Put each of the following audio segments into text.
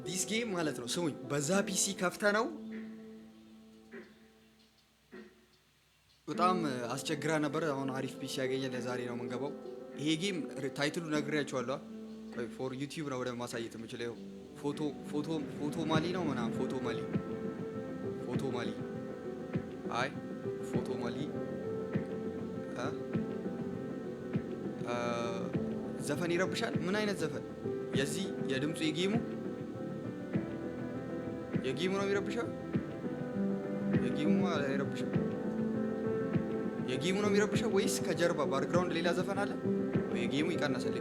ዲስ ጌም ማለት ነው ስሙኝ፣ በዛ ፒሲ ከፍተ ነው በጣም አስቸግራ ነበር። አሁን አሪፍ ፒሲ ያገኘን ለዛሬ ነው የምንገባው። ይሄ ጌም ታይትሉ ነግሬያቸዋለሁ። ቆይ ፎር ዩቲዩብ ነው ወደ ማሳየት የምችለው። ፎቶ ማሊ ነው ምናምን ፎቶ ማሊ አይ ፎቶ ማሊ ዘፈን ይረብሻል። ምን አይነት ዘፈን? የዚህ የድምፁ የጌሙ ነው የሚረብሻው። የጌሙ አይረብሽም። የጌሙ ነው የሚረብሸው ወይስ ከጀርባ ባክግራውንድ ሌላ ዘፈን አለ? ወይ የጌሙ ይቀነሳል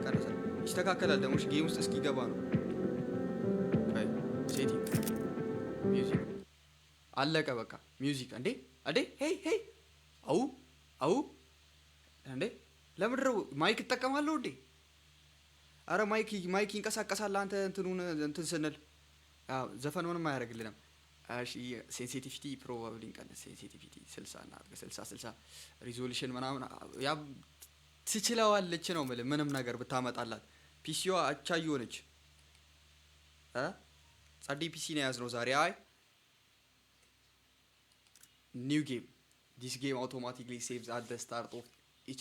ይስተካከላል። ደግሞ ጌም ውስጥ እስኪገባ ነው። አይ ሴቲንግ ሚውዚክ አለቀ በቃ። ሚውዚክ እንዴ ሄይ አው እንዴ ለምድረው ማይክ እጠቀማለሁ እንዴ? አረ ማይክ ይንቀሳቀሳል። አንተ እንትን ስንል ዘፈን ምንም አያደርግልንም። እሺ ሴንሲቲቪቲ ፕሮባብሊ እንቀንስ። ሴንሲቲቪቲ 60 እና 60 ሪዞሉሽን ምናምን ያ ትችለዋለች ነው ማለት ምንም ነገር ብታመጣላት። ፒሲዋ አቻዩ ሆነች። ጸዲ ፒሲ ነው ያዝነው ዛሬ። አይ ኒው ጌም ዲስ ጌም አውቶማቲክሊ ሴቭስ አት ዘ ስታርት ኦፍ ኢች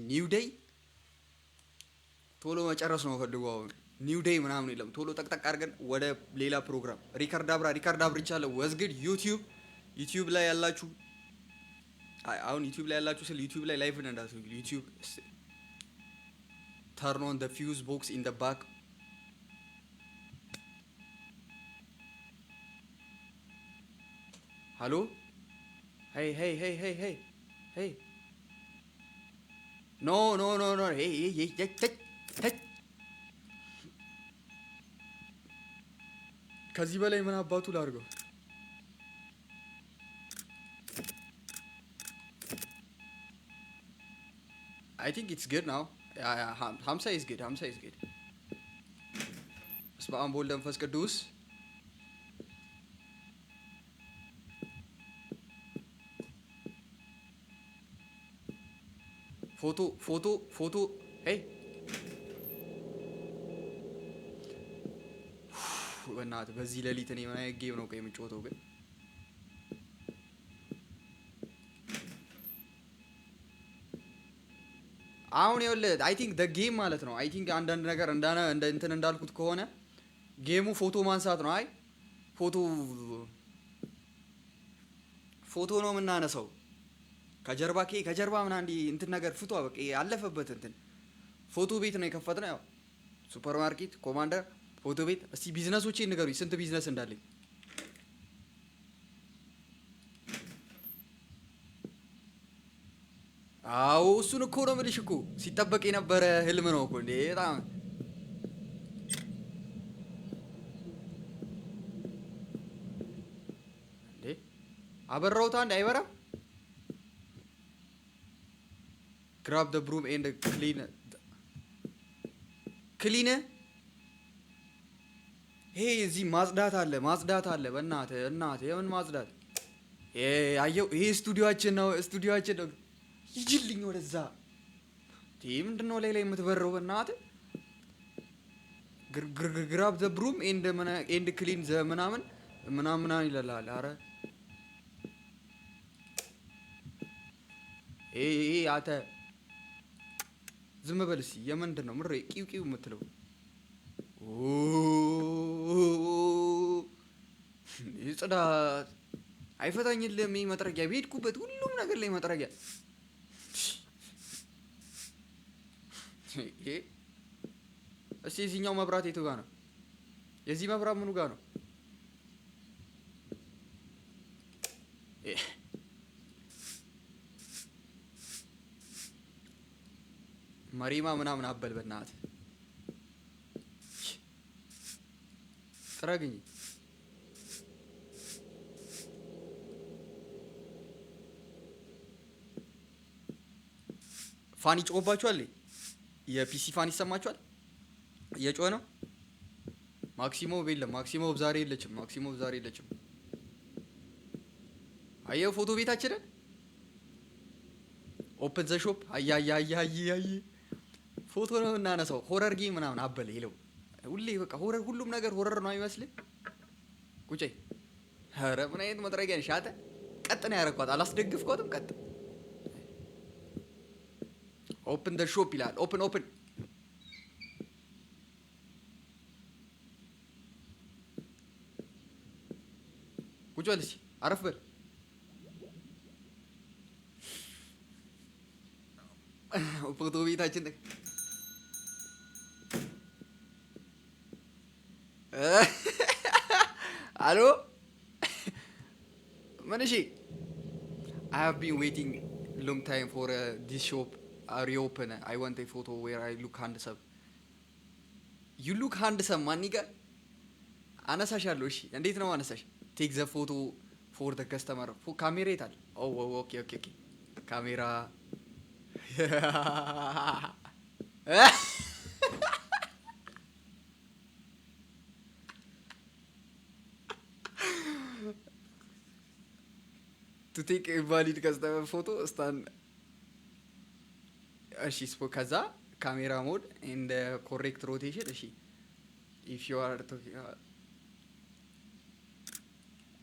ኒው ዴይ ቶሎ መጨረስ ነው ፈልገው። አሁን ኒው ዴይ ምናምን የለም። ቶሎ ጠቅጠቅ አድርገን ወደ ሌላ ፕሮግራም ሪካርድ አብርቻለሁ። ወዝግድ ዩቲዩብ ላይ ያላችሁ አሁን ዩቲዩብ ላይ ያላችሁ ስለ ዩቲዩብ ላይ ላይቭ እንዳትሉ። ዩቲዩብ turn on the fuse box in the back. Hello? Hey. No. Hey. ከዚህ በላይ ምን አባቱ ላድርገው? I think it's good now. Hamza is good. በስመ አብ ወወልድ ወመንፈስ ቅዱስ። ፎቶ ሄይ በእናትህ በዚህ ሌሊት እኔ ምን አይነት ጌም ነው የምጫወተው ግን? አሁን ይኸውልህ አይ ቲንክ ጌም ማለት ነው። አይ ቲንክ አንዳንድ ነገር እንትን እንዳልኩት ከሆነ ጌሙ ፎቶ ማንሳት ነው። አይ ፎቶ ነው የምናነሳው ከጀርባ ምናምን እንትን ነገር ፍቷ በቃ ያለፈበት እንትን ፎቶ ቤት ነው የከፈትነው። ያው ሱፐርማርኬት ኮማንደር ፎቶ ቤት። እስቲ ቢዝነሶቼ ንገሩኝ፣ ስንት ቢዝነስ እንዳለኝ። አዎ እሱን እኮ ነው የምልሽ እኮ ሲጠበቅ የነበረ ህልም ነው እኮ እንዴ! በጣም እንዴ አበራውታ እንዴ አይበራም? grab the broom and clean ይሄ እዚህ ማጽዳት አለ። በእናትህ የምን ማጽዳት? አየው ይሄ ስቱዲዮአችን ነው። ይጅልኝ ወደዛ። ምንድን ነው ላይ የምትበረው? በእናትህ grab the broom and clean the ምናምን ይላል። አረ ይሄ አተ ዝም በል እስኪ። የምንድን ነው ምሬ ቂው የምትለው? ጽዳት አይፈታኝልም። መጥረጊያ በሄድኩበት ሁሉም ነገር ላይ መጥረጊያ። እስኪ የዚህኛው መብራት የቱ ጋ ነው? የዚህ መብራት ምኑ ጋ ነው? መሪማ ምናምን አበል በእናትህ ጥረግኝ። ፋን ይጮህባችኋል። የፒሲ ፋን ይሰማችኋል? እየጮህ ነው። ማክሲሞቭ የለም። ማክሲሞቭ ዛሬ የለችም። አየው ፎቶ ቤታችንን ኦፕን ዘ ሾፕ። አያ ፎቶ ነው እናነሳው። ሆረር ጌም ምናምን አበል ይለው ሁሌ በቃ ሆረር ሁሉም ነገር ሆረር ነው አይመስልህ? ቁጭ ኧረ ምን አይነት መጥረጊያ ነሽ አንተ? ቀጥ ነው ያደረኳት አላስደግፍኳትም ቀጥ ኦፕን ደ ሾፕ ይላል ኦፕን ቁጭ በል እስኪ አረፍ በል ፎቶ ቤታችን አሎ ምን እሺ I have been waiting long time for this shop reopen. I want a photo where I look handsome. You look handsome ማን ይጋ አነሳሻለሁ እሺ እንዴት ነው አነሳሽ take the photo for the customer ካሜራ የታል ኦኬ ካሜራ to take a valid customer photo stand እሺ ከዛ ካሜራ ሞድ and correct rotation እሺ if you are talking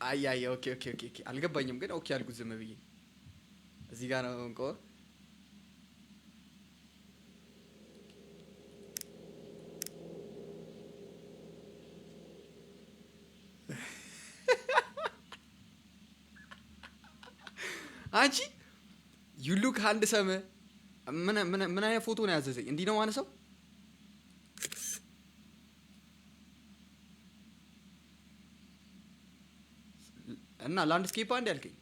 አይ ኦኬ አልገባኝም ግን ኦኬ አልኩት ዝም ብዬ እዚህ ጋር ነው እንቆ አንቺ you look handsome ምን አይነት ፎቶ ነው ያዘዘኝ እንዲህ ነው ማነሳው እና ላንድስኬፕ አንድ ያልከኝ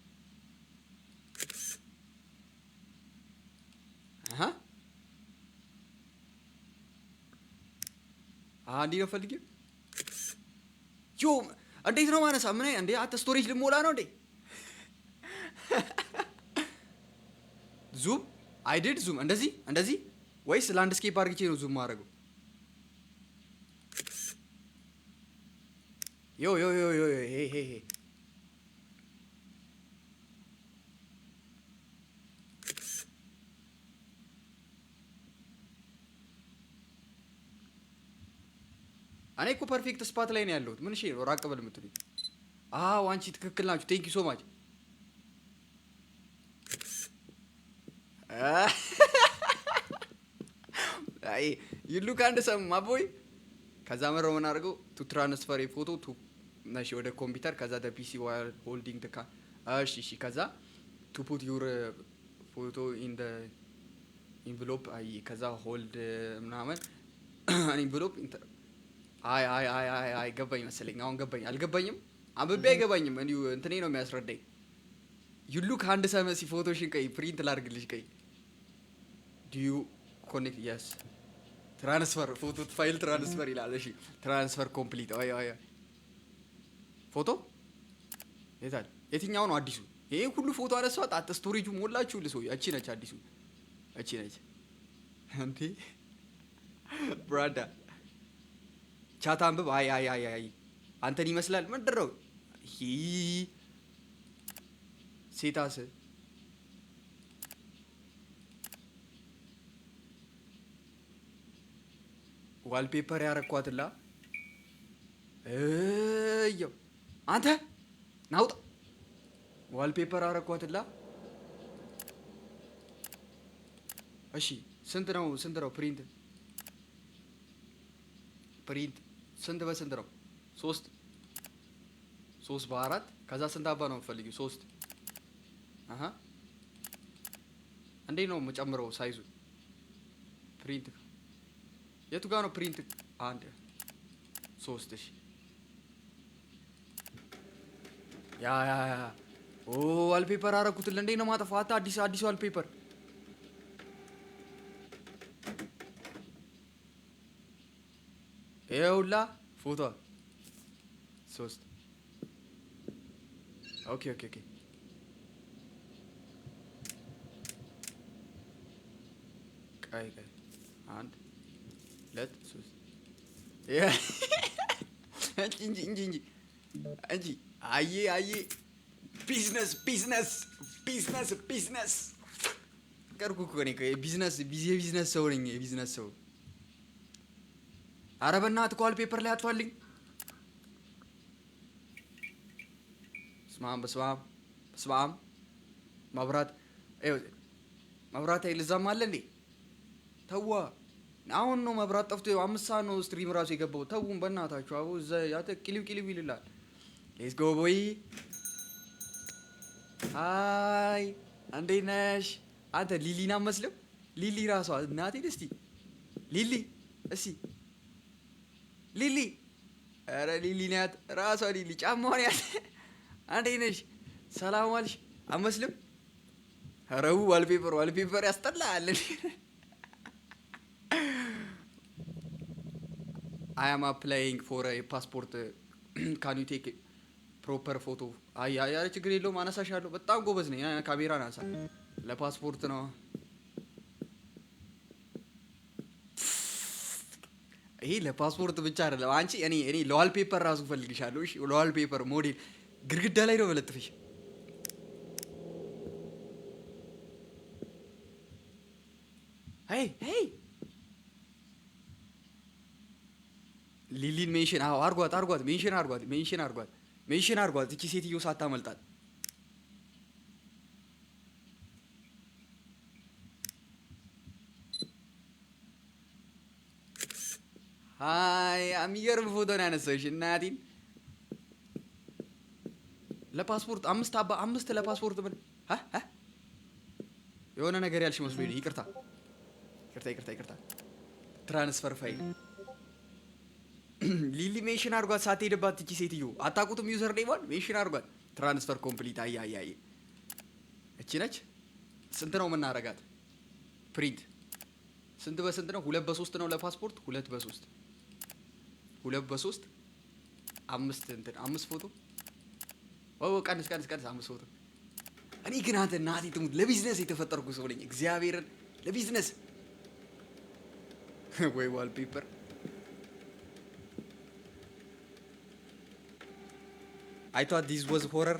እንዲህ ነው ፈልጌ ዮ እንዴት ነው ማነሳ ምን እንዴ አተ ስቶሬጅ ልሞላ ነው እንዴ ዙም I did zoom እንደዚህ ወይስ ላንድስኬፕ አርግቼ ነው ዙም ማድረገው ዮ ሄ እኔ እኮ ፐርፌክት ስፓት ላይ ነው ያለሁት ምን እሺ ራቅ በል የምትሉኝ አንቺ ትክክል ናችሁ ቴንክ ዩ ሶ ማች አይ you look handsome my boy ከዛ መረው ምን አድርገው to transfer a photo to ነሽ ወደ ኮምፒውተር ከዛ the PC while holding the እሺ ከዛ to put your photo in the envelope ከዛ hold ምናምን envelope አይ ገባኝ መሰለኝ አሁን ገባኝ አልገባኝም አንብቤ አይገባኝም እንዲሁ እንትኔ ነው የሚያስረዳኝ you look handsome ሲ ፎቶሽን ቀይ ፕሪንት ላድርግልሽ ቀይ do you connect yes transfer ፎቶ ፋይል ትራንስፈር ይላል እሺ ትራንስፈር ኮምፕሊት አይ ፎቶ የታል የትኛው ነው አዲሱ ይሄ ሁሉ ፎቶ አነሳው አጣ ስቶሬጁ ሞላችሁ ልሶ እቺ ነች አዲሱ እቺ ነች እንዴ ብራዳ ቻት አንብብ አይ አንተን ይመስላል ምንድነው ሴታስ ዋልፔፐር ያረኳትላ እየው አንተ ናውጣ ዋልፔፐር አረኳትላ እሺ ስንት ነው ፕሪንት ስንት በስንት ነው 3 በ4 ከዛ ስንት አባ ነው የምፈልጊው 3 እንዴት ነው የምጨምረው ሳይዙ ፕሪንት የቱ ጋር ነው ፕሪንት 1 3 እሺ ያ ዋልፔፐር አረኩትል እንዴት ነው ማጠፋው አዲስ ዋልፔፐር ይኸውላ ፎቶ 3 ኦኬ ቀይ 1 2 3 እንጂ አየ ቢዝነስ ቀርኩ እኮ ነኝ የቢዝነስ ሰው ነኝ የቢዝነስ ሰው ኧረ በእናትህ ዋል ፔፐር ላይ አጥፋልኝ። በስመ አብ መብራት ኃይል እዛም አለ እንዴ? ተዋ አሁን ነው መብራት ጠፍቶ 5 ሰዓት ነው ስትሪም ራሱ የገባው። ተውን በእናታችሁ። አቦ እዛ ያተ ቂሊው ይልላል። ሌትስ ጎ ቦይ። አይ እንዴት ነሽ አንተ? ሊሊና መስለው ሊሊ ራሷ እናቴን እስቲ ሊሊ ኧረ ሊሊ ናት ራሷ ሊሊ ጫማዋን ያለ እንዴት ነሽ? ሰላም ዋልሽ? አመስልም ኧረ ዋልፔፐር ያስጠላል። I am applying for a passport. Can you take proper photo? አይ ችግር የለውም አነሳሻለሁ። በጣም ጎበዝ ነኝ። ካሜራ ናሳ ለፓስፖርት ነው። ይሄ ለፓስፖርት ብቻ አይደለም። አንቺ እኔ ለዋል ፔፐር ራሱ ፈልግሻለሁ። እሺ ለዋል ፔፐር ሞዴል ግድግዳ ላይ ነው መለጥፍሽ። ሄይ ሊሊን ሜንሽን አርጓት ሜንሽን አርጓት። እቺ ሴትዮ ሳታመልጣት። አይ የሚገርም ፎቶ ነው ያነሳሽ እናቴን። ለፓስፖርት 5 ለፓስፖርት ምን የሆነ ነገር ያልሽ መስሎኝ። ይቅርታ ትራንስፈር ፋይል ሊሊ ሜንሽን አርጓት። ሳትሄድባት እቺ ሴትዮ አታውቁትም። ዩዘር ኔሟን ሜንሽን አርጓት። ትራንስፈር ኮምፕሊት። አይ እቺ ነች። ስንት ነው የምናረጋት? ፕሪንት ስንት በስንት ነው? 2 በ3 ነው ለፓስፖርት። 2 በ3 5 ፎቶ። ቀንስ 5 ፎቶ። እኔ ግን አንተ እናቴ ትሙት ለቢዝነስ የተፈጠርኩ ሰው ነኝ። እግዚአብሔርን ለቢዝነስ ወይ ዋል ፔፐር I thought this was horror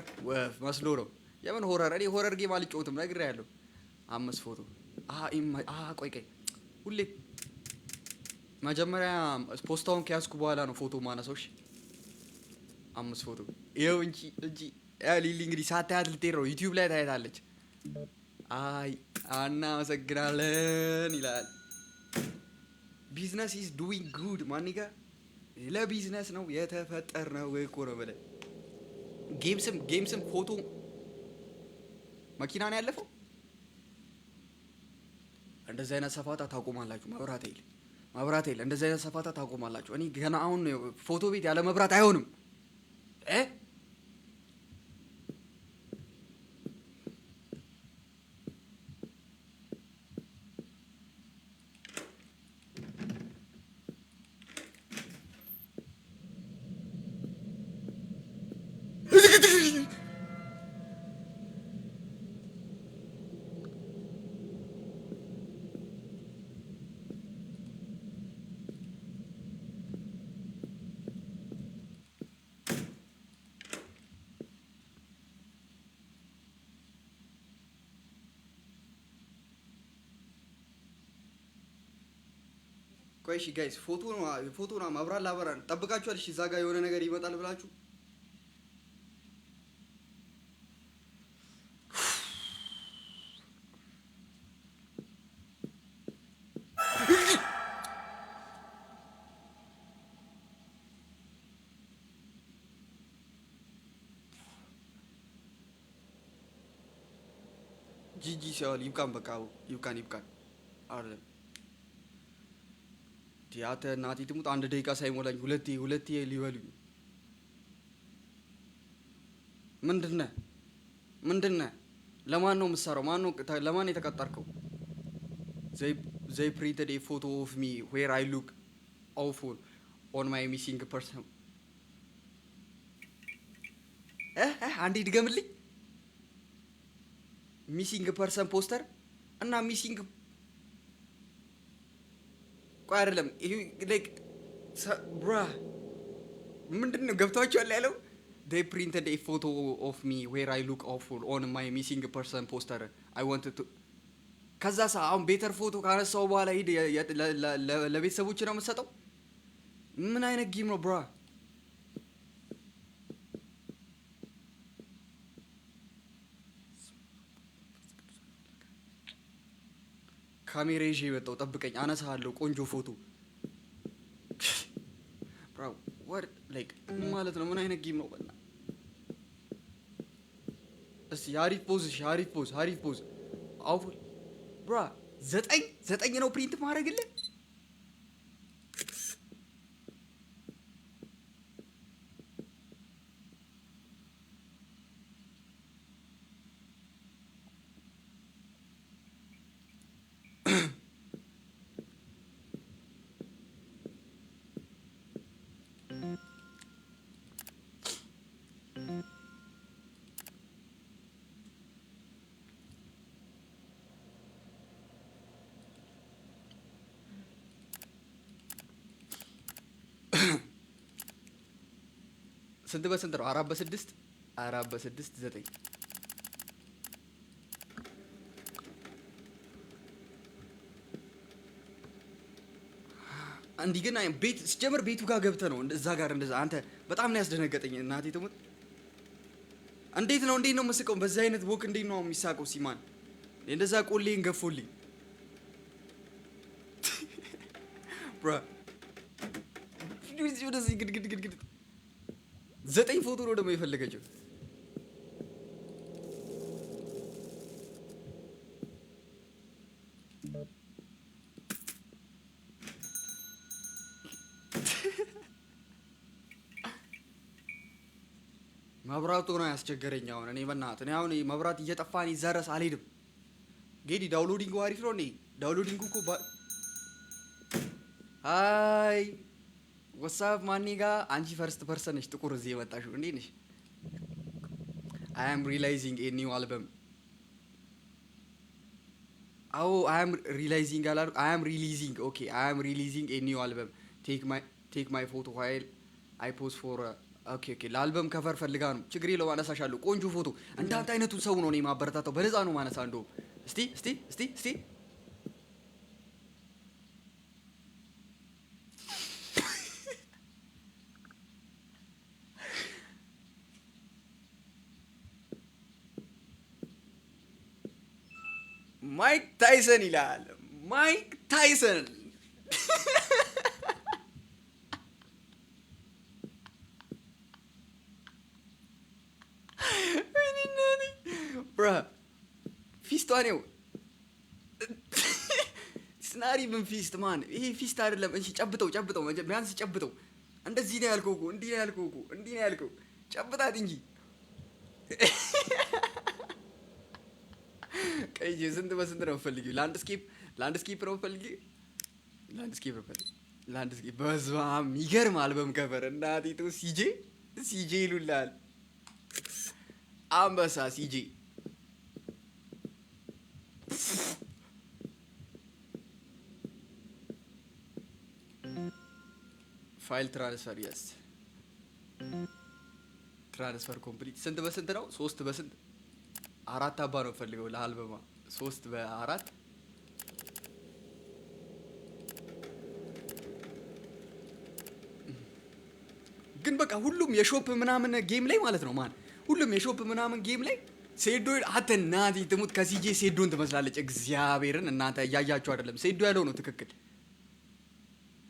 መስሎ ነው። የምን ሆረር? እኔ ሆረር ጌም አልጫወትም ነግሬሃለሁ። 5 ፎቶ። ቆይ ሁሌ መጀመሪያ ፖስታውን ከያዝኩ በኋላ ነው ፎቶ ማነሳው። 5 ፎቶ ይኸው እንጂ ሊሊ እንግዲህ ሳታያት ልትሄድ ነው። ዩቲዩብ ላይ ታያታለች። እናመሰግናለን ይላል። ቢዝነስ ኢዝ ዱዊንግ ጉድ ማኒጋ። ለቢዝነስ ነው የተፈጠርነው እኮ ነው በለ። ጌምስም ፎቶ መኪና ነው ያለፈው። እንደዚህ አይነት ሰፋታ ታቆማላችሁ። መብራት ኃይል እንደዚህ አይነት ሰፋታ ታቆማላችሁ። እኔ ገና አሁን ፎቶ ቤት ያለ መብራት አይሆንም። ቆይ እሺ ጋይስ ፎቶ ነው ማብራት ላበራ ጠብቃችኋል። እሺ እዛ ጋር የሆነ ነገር ይመጣል ብላችሁ ጂጂ ሲያል ይብቃን። በቃ ይብቃን አይደለም ቲያተ እናቴ ትሙት 1 ደቂቃ ሳይሞላኝ ሁለቴ ሊበሉኝ። ምንድነህ? ለማን ነው የምትሰራው? ለማን የተቀጠርከው? they printed a photo of me where I look awful on my missing person. አንዴ ድገምልኝ። ሚሲንግ ፐርሰን ፖስተር እና ሚሲንግ ቆይ አይደለም ይሄ ላይክ ብራ ምንድነው ገብቷችኋል ያለው? they printed a photo of me where I look awful on my missing person poster. I wanted to ከዛ አሁን ቤተር ፎቶ ካነሳው በኋላ ሂድ ለቤተሰቦች ነው የምትሰጠው። ምን አይነት ጌም ነው ብራ? ካሜራ ይዤ የመጣው ጠብቀኝ፣ አነሳለሁ ቆንጆ ፎቶ። ብራ ወር ላይክ ማለት ነው። ምን አይነት ጌም ነው በእናትህ? እስቲ አሪፍ ፖዝ፣ አሪፍ ፖዝ። አው ብራ 9 ነው ፕሪንት ማድረግልህ። ስንት በስንት ነው? 4 በ6 9። እንዲህ ግን ቤት ሲጀምር ቤቱ ጋር ገብተህ ነው እዛ ጋር እንደዛ። አንተ በጣም ነው ያስደነገጠኝ። እናቴ ትሙት። እንዴት ነው የምስቀው? በዛ አይነት ቦክ እንዴት ነው የሚሳቀው? ሲማን እንደዛ ቆሌን ገፎልኝ ብራ ወደዚህ ግድግድ 9 ፎቶ ነው ደግሞ የፈለገችው። መብራቱ ነው ያስቸገረኝ። አሁን እኔ በእናትህ አሁን መብራት እየጠፋ እኔ እዛ ድረስ አልሄድም። ጌዲ ዳውንሎዲንጉ አሪፍ ነው። እኔ ዳውንሎዲንጉ እኮ ሃይ ወሳብ ማኒ ጋር አንቺ ፈርስት ፐርሰን ነሽ ጥቁር እዚህ የመጣሽው እንዴት ነሽ? አይ አም ሪላይዚንግ ኤ ኒው አልበም። አዎ አይ አም ሪላይዚንግ አላሉ። አይ አም ሪሊዚንግ ኦኬ። አይ አም ሪሊዚንግ ኤ ኒው አልበም ቴክ ማይ ፎቶ ዋይል አይ ፖስት ፎር ኦኬ። ለአልበም ከቨር ፈልጋ ነው። ችግር የለውም አነሳሻለሁ። ቆንጆ ፎቶ እንዳንተ አይነቱን ሰው ነው እኔ ማበረታታው። በነፃ ነው ማነሳ። እንደውም እስቲ ማይክ ታይሰን ይላል። ማይክ ታይሰን ብራ ፊስቷ ነው። ስናሪ ምን ፊስት ማን? ይሄ ፊስት አይደለም። እሺ ጨብጠው ቢያንስ ጨብጠው። እንደዚህ ነው ያልከው እኮ እንዲህ ነው ያልከው። ጨብጣት እንጂ ቀይ ስንት በስንት ነው የምፈልጊው? ላንድስኬፕ ነው የምፈልጊው። ላንድስኬፕ በስመአብ የሚገርም አልበም ከቨር እናቴቱ ሲጄ ይሉላል። አንበሳ ሲጄ ፋይል ትራንስፈር የስ ትራንስፈር ኮምፕሊት። ስንት በስንት ነው? 3 በስንት 4 አባ ነው ፈልገው ለአልበማ 3 በ4 ግን በቃ ሁሉም የሾፕ ምናምን ጌም ላይ ማለት ነው ማን ሁሉም የሾፕ ምናምን ጌም ላይ ሴዶ እናቴ ትሙት ከሲጄ ሴዶን ትመስላለች። እግዚአብሔርን እናንተ እያያችሁ አይደለም። ሴዶ ያለው ነው ትክክል።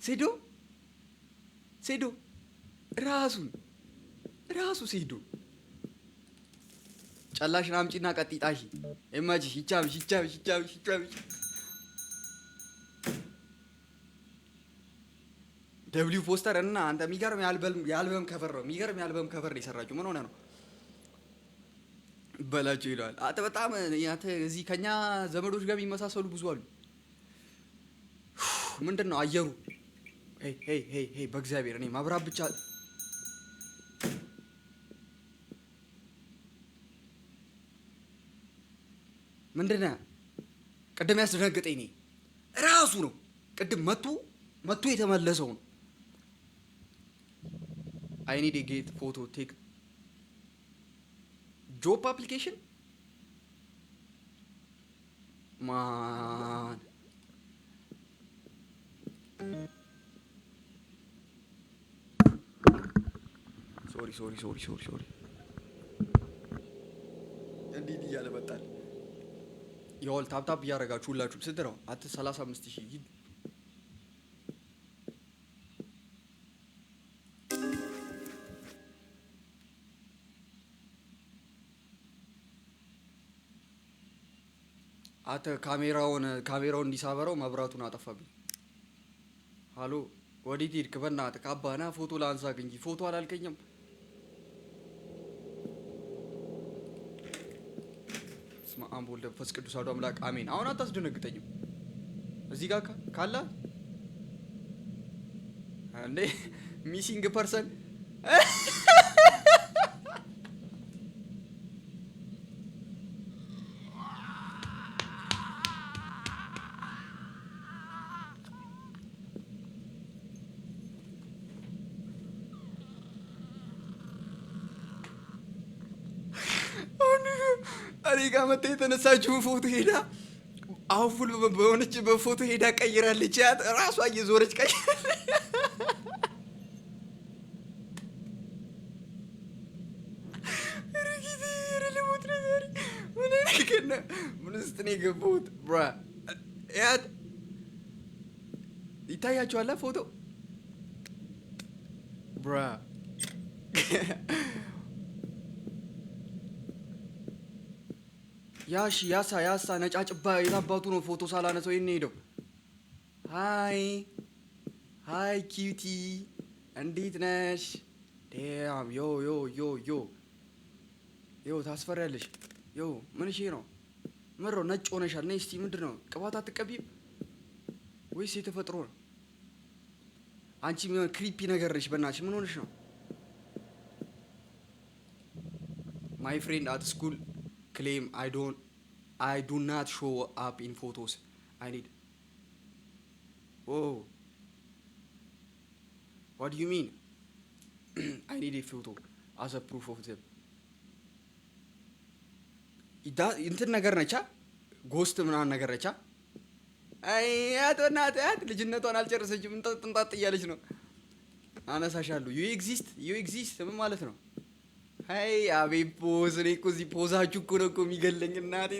ሴዶ ራሱ ሴዶ ጨላሽን አምጪና ቀጥይጣሽ እማጂ ይቻምሽ ደብሊው ፖስተር እና አንተ የሚገርም የአልበም ከቨር ነው። የሚገርም የአልበም ከቨር ነው የሰራችሁ። ምን ሆነ ነው በላችሁ ይለዋል። አንተ በጣም ያንተ እዚህ ከኛ ዘመዶች ጋር የሚመሳሰሉ ብዙ አሉ። ምንድን ነው አየሩ? ሄይ በእግዚአብሔር እኔ ማብራት ብቻ ምንድን ነው ቅድም ያስደነገጠኝ? እኔ ራሱ ነው ቅድም መቶ የተመለሰው ነው። አይ ኒድ ጌት ፎቶ ቴክ ጆብ አፕሊኬሽን ማን ሶሪ እንዴት እያለ መጣል ይኸውልህ ታፕታፕ እያደረጋችሁ ሁላችሁም ስንት ነው? 35,000 ሂድ። ካሜራውን እንዲሳበረው መብራቱን አጠፋብኝ። ሃሎ ወዴት ሄድክ? በእናትህ ካባና ፎቶ ላንሳክ እንጂ ፎቶ አላልከኝም? በስመ አብ ወወልድ ወመንፈስ ቅዱስ አሐዱ አምላክ አሜን። አሁን አታስደነግጠኝም። እዚህ ጋር ካለ እንዴ ሚሲንግ ፐርሰን እኔ ጋር መታ የተነሳችውን ፎቶ ሄዳ አሁን ፉል በሆነች በፎቶ ሄዳ ቀይራለች። ያት ራሷ እየዞረች ቀይራለች። ምን ውስጥ ነው የገባሁት? ብራ ያት ይታያችኋል ፎቶ ብራ ያሳ ነጫጭባ የታባቱ ነው ፎቶ ሳላነሰው ይሄን ሄደው ሃይ ኪዩቲ እንዴት ነሽ? ዴም ዮ ታስፈሪያለሽ። ዮ ምንሽ ነው? ምሮ ነጭ ሆነሻል። ነይ እስቲ ምንድነው? ቅባት አትቀቢም ወይስ የተፈጥሮ ነው? አንቺ ምን ክሪፒ ነገር ነሽ በእናትሽ። ምን ሆነሽ ነው? ማይ ፍሬንድ አት ስኩል claim I do not show up in photos. I need. Oh. What do you mean? I need a photo as a proof of them. እንትን ነገር ነቻ ጎስት ምናምን ነገር ነቻ። አይ አቶናት ልጅነቷን አልጨረሰችም። እንጣጥ እያለች ነው። አነሳሻለሁ። you exist ምን ማለት ነው? አይ አቤት ፖዝ እኔ እኮ እዚህ ፖዛችሁ እኮ ነው እኮ የሚገለኝ። እናቴ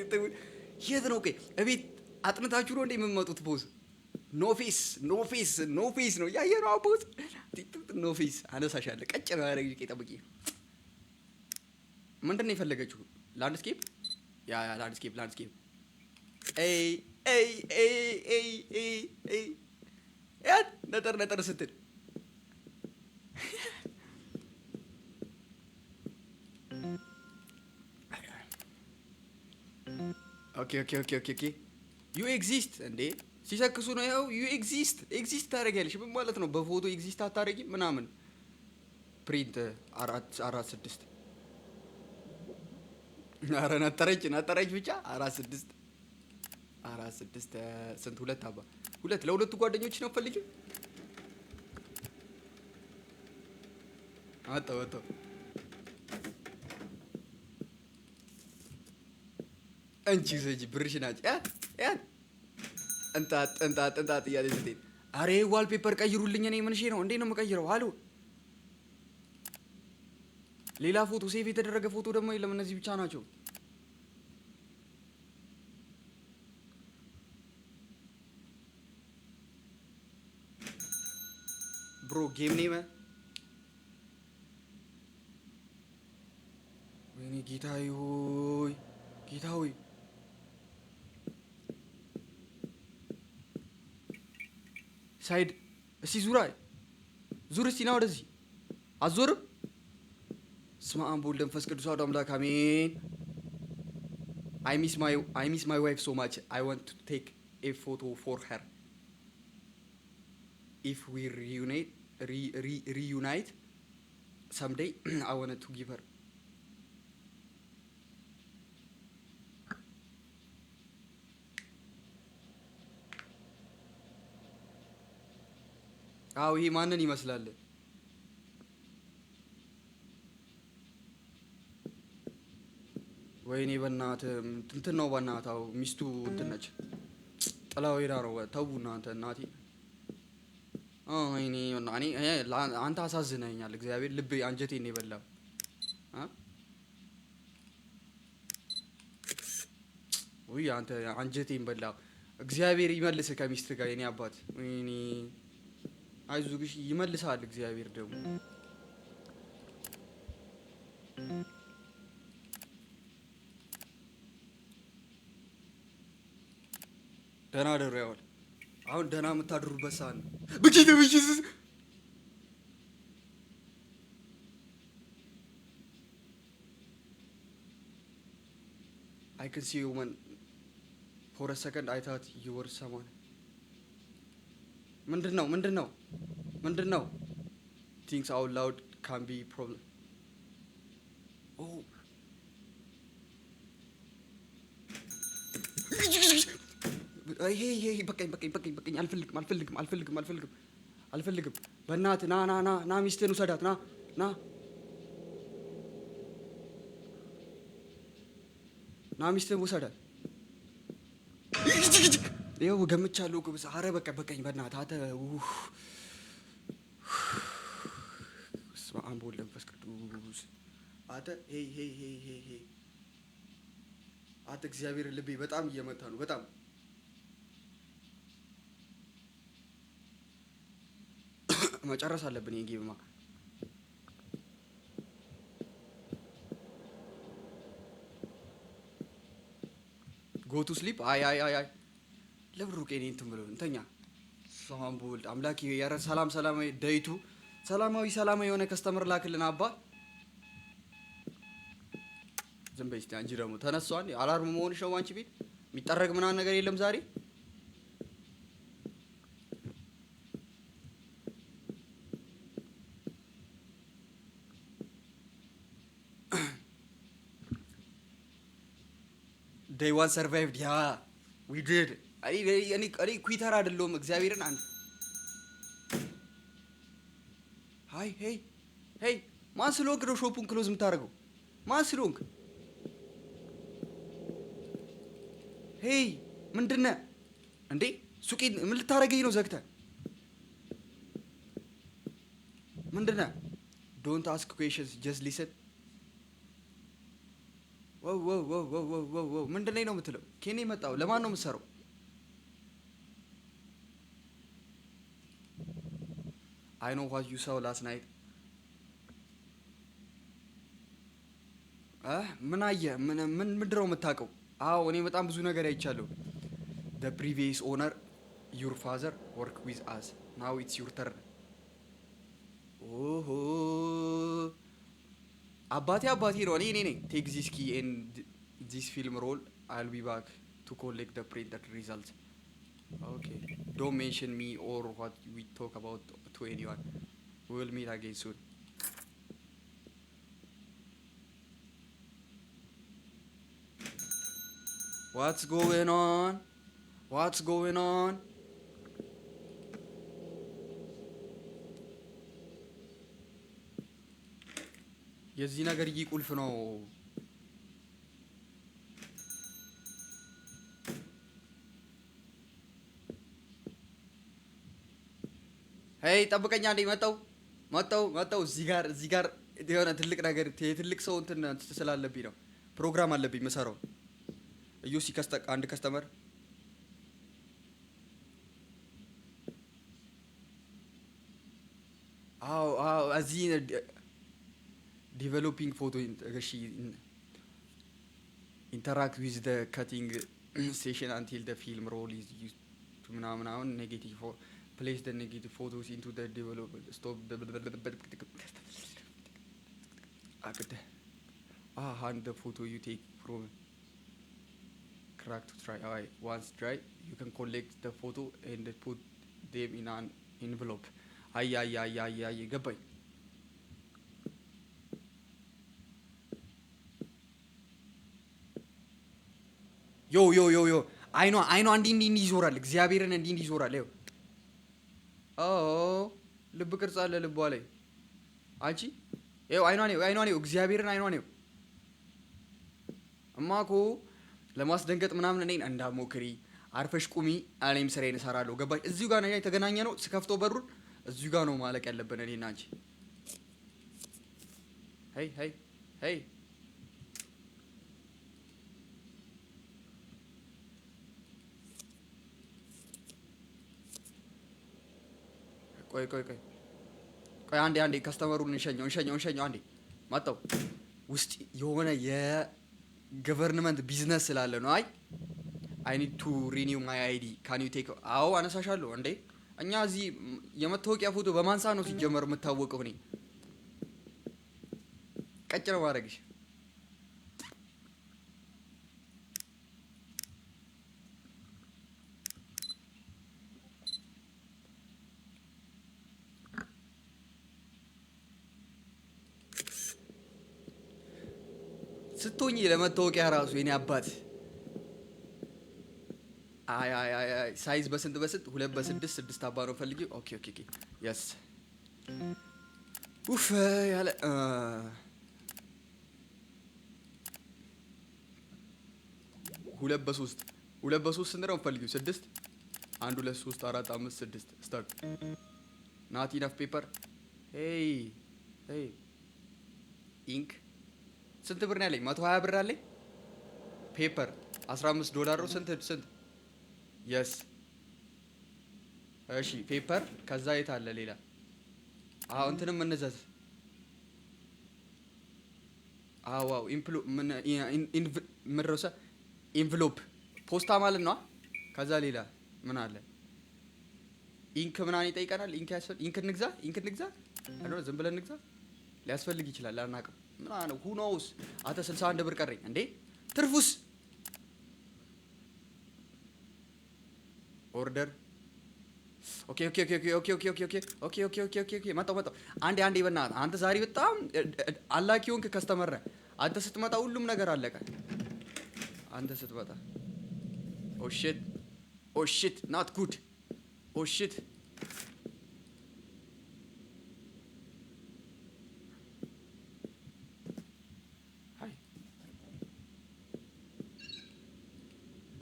የት ነው? ቆይ እቤት አጥንታችሁ ነው እንደ የምትመጡት? ፖዝ ኖ ፌስ ነው ያየ ነው ፖዝ ኖ ፌስ። አነሳሻለሁ። ቀጭ ነው ያደረግሽ። ጠብቂ። ምንድን ነው የፈለገችው? ላንድስኬፕ ላንድስኬፕ ያት ነጠር ስትል ኦኬ ዩ ኤግዚስት እንዴ ሲሰክሱ ነው። ያው ዩ ኤግዚስት ታደርጊያለሽ። ምን ማለት ነው? በፎቶ ኤግዚስት አታደርጊም ምናምን። ፕሪንት 4 6 ኧረ ነጠረች ብቻ 4 6 ስንት? ሁለት ለሁለቱ ጓደኞች ነው ፈልጊ። አጣው አንቺ ዘጂ ብርሽ ናጭ ያት እንጣጥ እያለች ስትሄድ፣ አሬ ዋልፔፐር ቀይሩልኝ። እኔ ምንሽ ነው? እንዴት ነው የምቀይረው? አሉ ሌላ ፎቶ ሴቭ የተደረገ ፎቶ ደግሞ የለም። እነዚህ ብቻ ናቸው። ብሮ ጌም ኔም ወይኔ ጌታዬ ሆይ ሳይድ እስቲ ዙር እስቲ ና ወደዚህ። አዞርም ስመ አብ ወወልድ ወመንፈስ ቅዱስ አሐዱ አምላክ አሜን። I miss my wife so much. I want to take a photo for her. If we reunite someday, I wanted to give her. አዎ ይሄ ማንን ይመስላል? ወይኔ በእናትህ እንትን ነው በእናትህ ሚስቱ እንትን ነች። ጥላው ሄዳ ነው። ተው እናንተ እናቴ እኔ አንተ አሳዝነኛል። እግዚአብሔር ልቤ አንጀቴን ነው የበላው። ውይ አንተ አንጀቴን በላው። እግዚአብሔር ይመልስህ ከሚስት ጋር የኔ አባት። ወይኔ አይዞህ ይመልሳል እግዚአብሔር ደግሞ። ደህና ደሩ ያዋል። አሁን ደህና የምታድሩበት ሰዓት ነው። ብቻ I can see you man. For a second I thought you were someone. ምንድነው? Things out loud can be problem. Oh. ይሄ በቃኝ። አልፈልግም። በእናትህ ና ሚስትህን ውሰዳት ና ሚስትህን ውሰዳት። ይኸው ገምቻለሁ እኮ። ኧረ በቃኝ በእናትህ አንተ። በስመ አብ ወወልድ ወመንፈስ ቅዱስ። አንተ አንተ እግዚአብሔር ልቤ በጣም እየመታ ነው በጣም። መጨረስ አለብን ይሄን ጌምማ። ጎ ቱ ስሊፕ። አይ ለብሩቄ እኔ እንትን ብሎ እንተኛ። ሰላም በወልድ አምላኬ። ኧረ ሰላማዊ ደይቱ ሰላማዊ የሆነ ከስተመር ላክልን አባ። ዝም በይ እስኪ አንቺ ደግሞ ተነሷን። አላርም መሆንሽ ነው አንቺ ቤት የሚጠረግ ምናምን ነገር የለም ዛሬ። Day one survived. Yeah, we did. እኔ ኩዊተር አይደለሁም እግዚአብሔርን። አንድ ሄይ ማን ስለሆንክ ነው ሾፑን ክሎዝ የምታደርገው? ማን ስለሆንክ? ሄይ ምንድነህ እንዴ? ሱቄን ምን ልታደርገኝ ነው ዘግተህ? ምንድነህ? ዶንት አስክ ኩዌሽንስ ጀስት ሊሰን። ምንድን ነው የምትለው? ኬኔ መጣው። ለማን ነው የምትሰራው? I know what you saw last night. ምን አየህ? ምንድን ነው የምታውቀው? አዎ እኔ በጣም ብዙ ነገር አይቻለሁ። The previous owner, your father, work with us. Now it's your turn. ኦሆ አባቴ ነው። እኔ ነኝ። Take this key and this film roll. I'll be back to collect the printed results. Okay. Don't mention me or what we talk about to anyone. We'll meet again soon. What's going on? የዚህ ነገር ቁልፍ ነው። ሄይ ጠብቀኛ እንዴ! መጣው እዚህ ጋር የሆነ ትልቅ ነገር የትልቅ ሰው እንትን ስላለብኝ ነው። ፕሮግራም አለብኝ መሰራው። እዩሲ አንድ ከስተመር እዚህ ዲቨሎፒንግ ፎቶ interact with the cutting station until the film roll is used to ምናምን negative place the negative photos into the development stop hand the photo you take from crack to try. Once dry you can collect the photo and put them in an envelope. አይ ገባኝ። ዮ አይኗ እንዲህ ይዞራል። እግዚአብሔርን እንዲህ ይዞራል። ይኸው ልብ ቅርጽ አለ ልቧ ላይ። አንቺ ይኸው አይኗ ነው። እግዚአብሔርን አይኗ ነው። እማኮ ለማስደንገጥ ምናምን እኔን እንዳትሞክሪ፣ አርፈሽ ቁሚ፣ እኔም ስራዬን እሰራለሁ። ገባሽ? እዚሁ ጋር ነው የተገናኘ ነው። ስከፍተው በሩን እዚሁ ጋር ነው ማለቅ ያለብን እኔና አንቺ። ሄይ ሄይ ሄይ ቆይ ቆይ ቆይ ቆይ አንዴ ከስተመሩን እንሸኘው አንዴ መጣው። ውስጥ የሆነ የገቨርንመንት ቢዝነስ ስላለ ነው። አይ ኒድ ቱ ሪኒው ማይ አይዲ ካን ዩ ቴክ። አዎ አነሳሻለሁ እንዴ። እኛ እዚህ የመታወቂያ ፎቶ በማንሳ ነው ሲጀመር የምታወቀው። እኔ ቀጭ ነው ማድረግሽ። ስትሆኚ ለመታወቂያ ራሱ የኔ አባት አይ ሳይዝ በስንት 2 በ6 6 አባ ነው ፈልጊው። ኦኬ የስ ኡፍ ያለ 2 በ3 ስንት ነው ፈልጊው? 6 1 2 3 4 5 6 ስታክ ናት ኢነፍ ፔፐር። ሄይ ኢንክ ስንት ብር ነው ያለኝ? 120 ብር አለኝ። ፔፐር $15 ነው። ስንት የስ እሺ ፔፐር። ከዛ የት አለ ሌላ? አዎ እንትንም እንዘዝ። ዋው ኢንቭሎፕ ፖስታ ማለት ነው። ከዛ ሌላ ምን አለ? ኢንክ ምናምን ይጠይቀናል። ኢንክ እንግዛ አይደል? ዝም ብለን እንግዛ። ሊያስፈልግ ይችላል አናውቅም። ምናምን ሁ ኖውስ። አተ 61 ብር ቀረኝ እንዴ። ትርፉስ? ኦርደር ኦኬ መጣው። አንዴ በእናትህ አንተ ዛሬ በጣም አላኪ ሆንክ ከስተመር ነህ። አንተ ስትመጣ ሁሉም ነገር አለቀ። አንተ ስትመጣ ኦ ሺት ናት ጉድ ኦ ሺት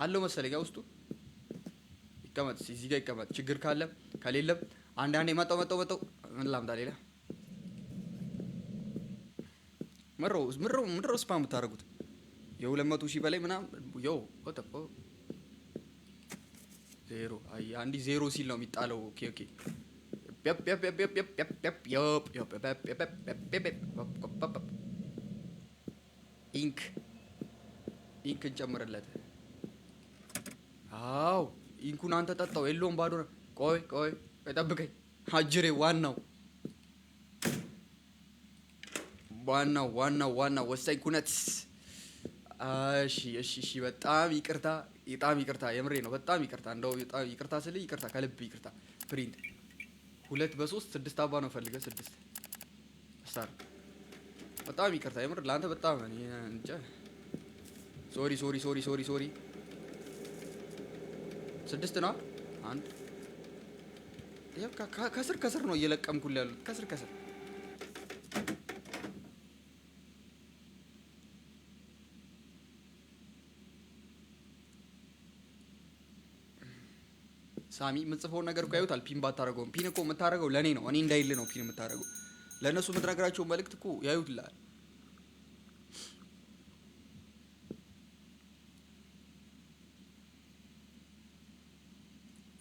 አለው መሰለኝ ውስጡ። ይቀመጥ እዚህ ጋር ይቀመጥ። ችግር ካለ ከሌለም አንዳንዴ መጣው ምን ላምጣ ሌላ? ምድረው ስፓም የምታደርጉት የ200,000 በላይ ምናምን ዮ ወጣ ዜሮ። አይ አንዲ ዜሮ ሲል ነው የሚጣለው። ኦኬ ኢንክ እንጨምርለት። አዎ ኢንኩን አንተ ጠጣው። የለውም ባዶ ነው። ቆይ ጠብቀኝ አጅሬ። ዋናው ወሳኝ ኩነት። እሺ በጣም ይቅርታ የምሬ ነው። በጣም ይቅርታ። እንደው በጣም ይቅርታ ስል ይቅርታ ከልብ ይቅርታ። ፕሪንት 2 በ3 6 አባ ነው ፈልገህ 6 ስታር። በጣም ይቅርታ የምር ለአንተ በጣም እንጃ። ሶሪ 6 ነው። አንድ ያው ከስር ነው እየለቀምኩልህ ያሉት ከስር ሳሚ የምጽፈውን ነገር እኮ ያዩታል። ፒን ባታረገውም ፒን እኮ የምታረገው ለኔ ነው። እኔ እንዳይል ነው ፒን የምታረገው። ለእነሱ የምትነግራቸው መልእክት እኮ ያዩትልሃል።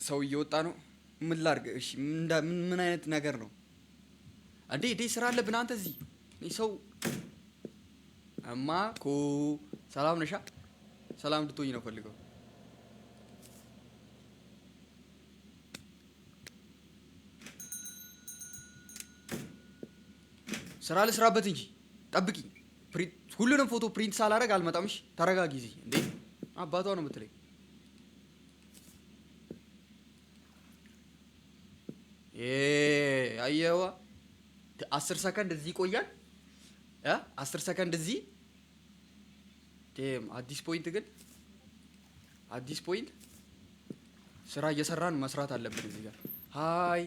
ሰው እየወጣ ነው። ምን ላድርግ? እሺ ምን አይነት ነገር ነው እንዴ? ስራ አለብን አንተ እዚህ ሰው እማ እኮ ሰላም ነሻ? ሰላም እንድትሆኝ ነው ፈልገው። ስራ ልስራበት እንጂ ጠብቂኝ። ሁሉንም ፎቶ ፕሪንት ሳላረግ አልመጣም። እሺ ተረጋጊ። እዚህ እንዴ አባቷ ነው የምትለኝ። አየዋ 10 ሰከንድ እዚህ ይቆያል። 10 ሰከንድ እዚህ አዲስ ፖይንት ስራ እየሰራን መስራት አለብን። እዚህ ጋር ሃይ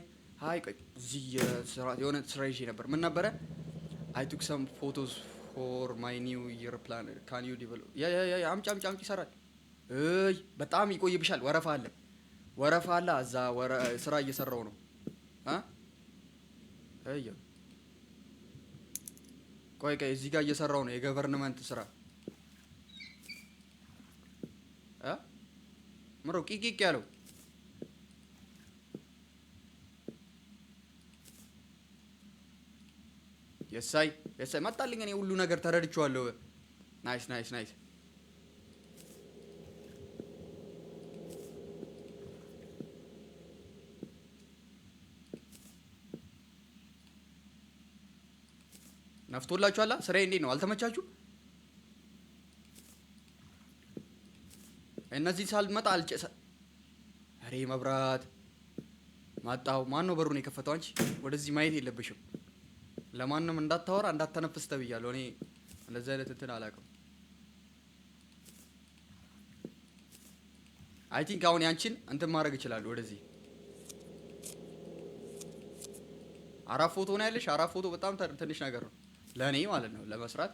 ቆይ እዚህ የሆነ ስራ ይዤ ነበር። ምን ነበረ? I took some photos for my new year plan. Can you develop? ያ አምጪ ይሰራል። በጣም ይቆይብሻል። ወረፋ አለ እዛ ስራ እየሰራው ነው። አይ ቆይ እዚህ ጋር እየሰራው ነው የገቨርንመንት ስራ ምሮ ቂቂቅ ያለው የሳይ መጣልኝ እኔ ሁሉ ነገር ተረድቼዋለሁ ናይስ ነፍቶላችኋል ስራዬ እንዴት ነው አልተመቻችሁ እነዚህ ሳልመጣ አልጨሰ አሬ መብራት ማጣው ማን ነው በሩን የከፈተው አንቺ ወደዚህ ማየት የለብሽም ለማንም እንዳታወራ እንዳትተነፍስ ተብያለሁ እኔ እንደዛ አይነት እንትን አላውቅም አይ ቲንክ አሁን ያንቺን እንትን ማድረግ ይችላል ወደዚህ አራት ፎቶ ነው ያለሽ አራት ፎቶ በጣም ትንሽ ነገር ነው ለኔ ማለት ነው ለመስራት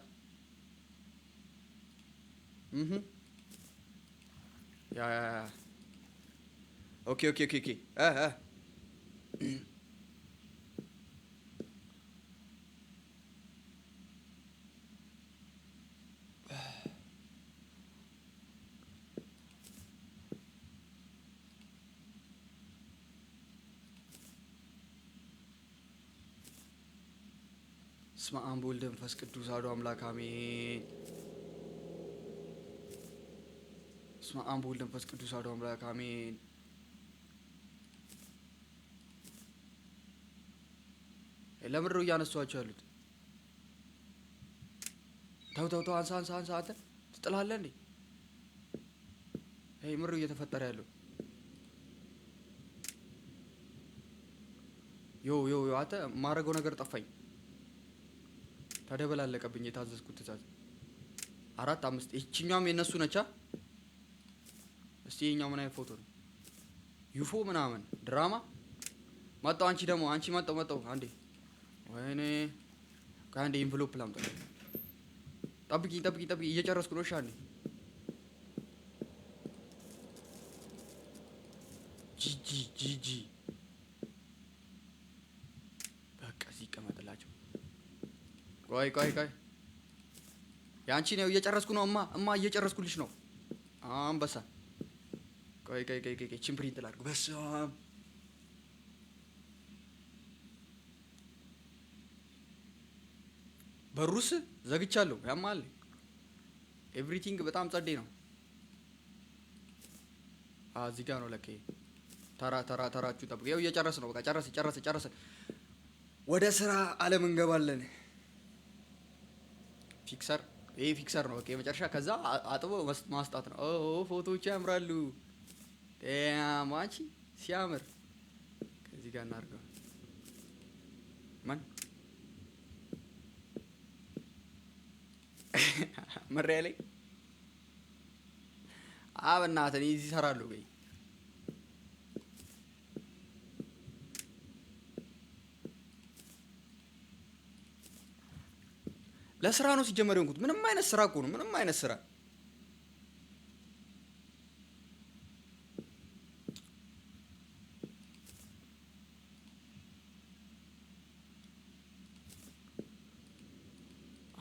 ያ ኦኬ ስመ አብ ወወልድ ወመንፈስ ቅዱስ አሐዱ አምላክ አሜን ስመ አብ ወወልድ ወመንፈስ ቅዱስ አሐዱ አምላክ አሜን ለምድር እያነሷቸው ያሉት ተው አንሳ አንተ ትጥላለህ እንዴ ምድር እየተፈጠረ ያለው ዮ አንተ ማረገው ነገር ጠፋኝ ተደበላለቀብኝ የታዘዝኩት ትእዛዝ 4 5 እቺኛም የነሱ ነቻ እስቲ የኛው ምን አይነት ፎቶ ነው ዩፎ ምናምን ድራማ መጣው አንቺ ደግሞ አንቺ መጣው አንዴ ወይኔ ካንዴ ኢንቨሎፕ ላምጣ ጠብቂ እየጨረስኩ ነው ሻንዴ ጂጂ በቃ ሲቀመጥላችሁ ቆይ ያንቺ ነው እየጨረስኩ ነው እማ እየጨረስኩልሽ ነው አንበሳ ቆይ ቺን ፕሪንት ላድርግ በስመ በሩስ ዘግቻለሁ ያማል ኤቭሪቲንግ በጣም ጸዴ ነው እዚህ ጋር ነው ለከ ተራችሁ ጠብቁ ያው እየጨረስ ነው በቃ ጨረስ ወደ ስራ ዓለም እንገባለን ፊክሰር ነው በቃ የመጨረሻ ከዛ አጥቦ ማስጣት ነው ፎቶዎች ያምራሉ ማቺ ሲያምር ከዚህ ጋር እናርገው ማን መሪያ ላይ በእናትህ እዚህ እሰራለሁ በይ ለስራ ነው ሲጀመር የሆንኩት ምንም አይነት ስራ እኮ ነው ምንም አይነት ስራ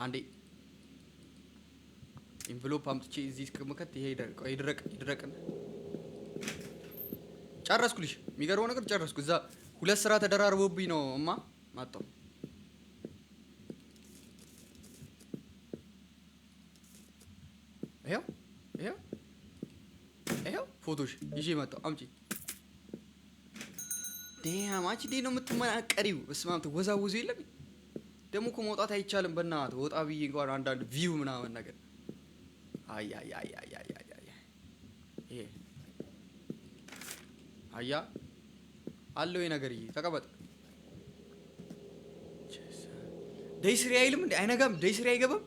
አንዴ ኢንቨሎፕ አምጥቼ እዚህ እስከመከት ይሄ ይድረቅና ጨረስኩልሽ የሚገርመው ነገር ጨረስኩ እዛ ሁለት ስራ ተደራርቦብኝ ነው ማጣው ይሄው ፎቶሽ ይዤ መጣሁ አምጪ አንቺ እንዴት ነው የምትመናቀሪው በስመ አብ ትወዛወዙ የለም ደግሞ እኮ መውጣት አይቻልም በእናትህ ወጣ ብዬ እንኳን አንዳንድ ቪው ምናምን ነገር አይ ይሄ አያ አለው ነገር ተቀመጥ ደይስሪ አይልም እንዴ አይነጋም ደይስሪ አይገባም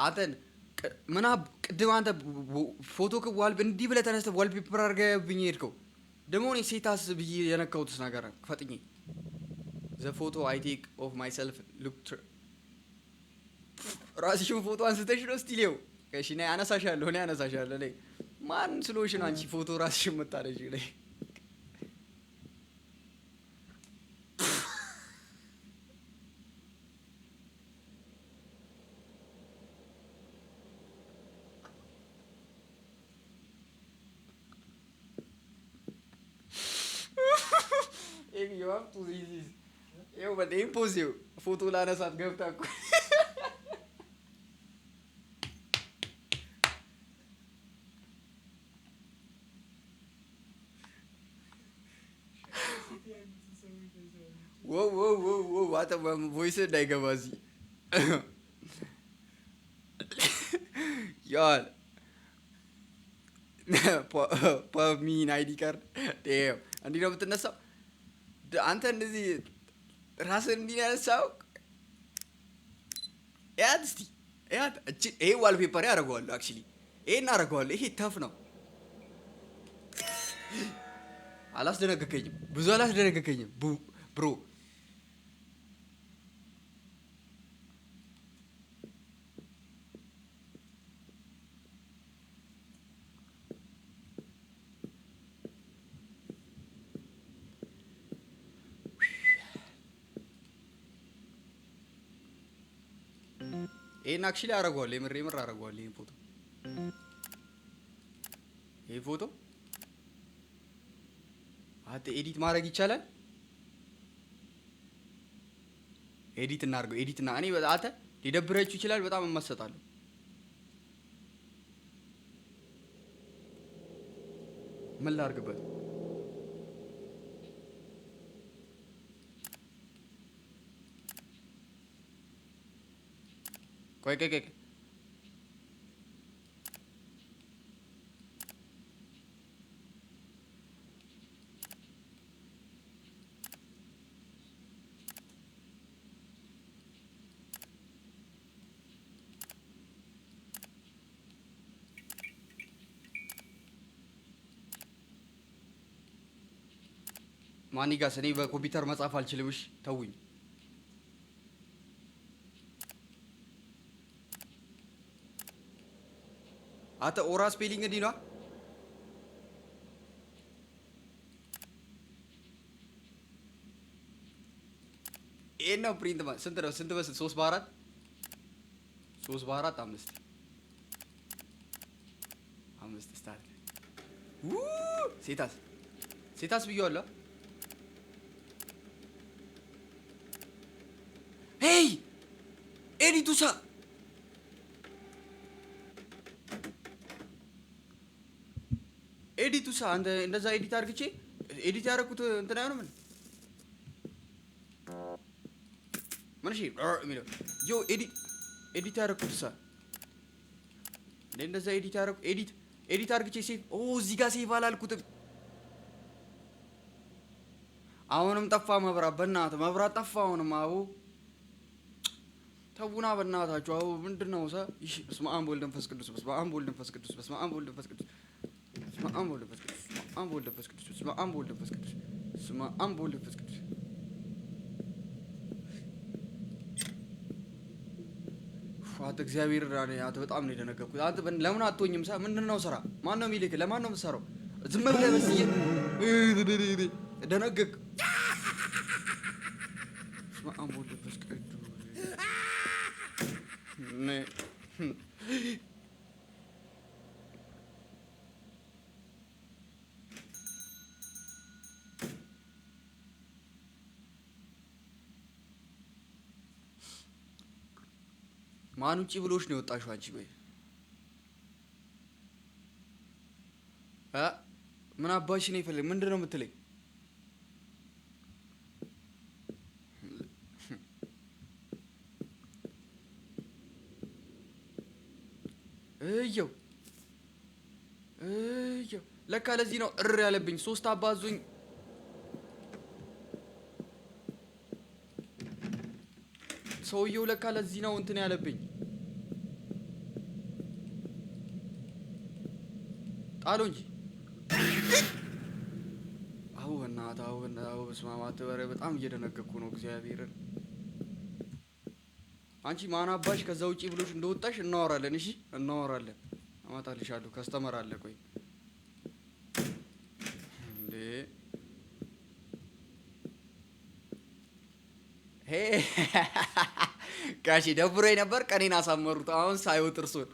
አንተን ምናብ ቅድም አንተ ፎቶ ከዋልብ እንዲህ ብለህ ተነስተህ ዋልፔፐር አድርገህብኝ ሄድከው ደግሞ እኔ ሴታስ ብዬ የነካሁትስ ነገር ፈጥኜ the photo I take of myself looked ራስሽን ፎቶ አንስተሽ ነው እስቲ ሌው ከሺ ነይ አነሳሻለሁ እኔ አነሳሻለሁ ላይ ማን ስለሆንሽ ነው አንቺ ፎቶ ራስሽን መጣለሽ ላይ you have to see this. Yo, but impossible. Foto ላነሳት ገብታ እኮ wow ዋት ቮይስ እንዳይገባ እዚህ ያል ፓሚን አይዲ ካርድ እንዲህ ነው የምትነሳው አንተ እንደዚህ ራስህን እንዲህ ያነሳው ያት እስቲ ያት ይሄ ዋልፔፐር ያደርገዋለሁ አክቹሊ ይሄን አደርገዋለሁ ይሄ ተፍ ነው አላስደነገከኝም ብዙ አላስደነገከኝም ብሮ ይሄን አክቹሊ አደርገዋለሁ የምር አደርገዋለሁ ይሄ ፎቶ አተ ኤዲት ማድረግ ይቻላል ኤዲት እናድርገው ኤዲት እና እኔ አተ ሊደብራችሁ ይችላል በጣም እማሰጣለሁ ምን ላድርግበት ቆይ ማኒጋስ እኔ በኮምፒውተር መጻፍ አልችልም እሺ ተውኝ አተ ኦራ ስፔሊንግ እንዲህ ነው ይሄን ነው ፕሪንት ስንት በስንት 3 በ4 3 በ4 5 ስታርት ሴታስ ብዬዋለሁ ሄይ ኤዲቱሳ ኤዲቱሳ አንተ እንደዛ ኤዲት አድርግቼ ኤዲት ያደረኩት እንትና ነው ምን እሺ የሚለው ዮ ኤዲት ያደረኩትሳ እንደዛ ኤዲት አድርግቼ ሴቭ እዚህ ጋር ሴቭ አላልኩትም አሁንም ጠፋ መብራት ጠፋ አሁንም አዎ ተውና በእናታችሁ አዎ ምንድነው በስመ አብ ወወልድ ወመንፈስ ቅዱስ በስመ አብ ወወልድ ወመንፈስ ቅዱስ በስመ አብ ወወልድ ወመንፈስ ቅዱስ በስመ አብ ወወልድ ወመንፈስ ቅዱስ በስመ አብ ወወልድ ወመንፈስ ቅዱስ በስመ አብ ወወልድ ወመንፈስ ቅዱስ በስመ አብ ወወልድ ወመንፈስ ቅዱስ ፋት እግዚአብሔር አንተ በጣም ነው የደነገኩት አንተ ለምን አትሆኝም ምንድነው ስራ ማን ነው የሚልክ ለማን ነው የምትሰራው ዝም ብለህ በስዬ ደነገክ በስመ አብ ወወልድ ወመንፈስ ቅዱስ ማን ውጪ ብሎሽ ነው የወጣሽው አንቺ በይ ምን አባሽ ነው ይፈልግ ምንድነው የምትለኝ እየው ለካ ለዚህ ነው ያለብኝ 3 አባዙኝ ሰውየው ለካ ለዚህ ነው እንትን ያለብኝ ጣሉ እንጂ በስመ አብ በጣም እየደነገኩ ነው እግዚአብሔርን አንቺ ማን አባሽ ከዛ ውጪ ብሎሽ እንደወጣሽ እናወራለን። እሺ እናወራለን። አማታልሻለሁ። ከስተመር አለ። ቆይ እንዴ ሄ ጋሺ ደብሮኝ ነበር። ቀኔን አሳመሩት። አሁን ሳይወጥ እርሱን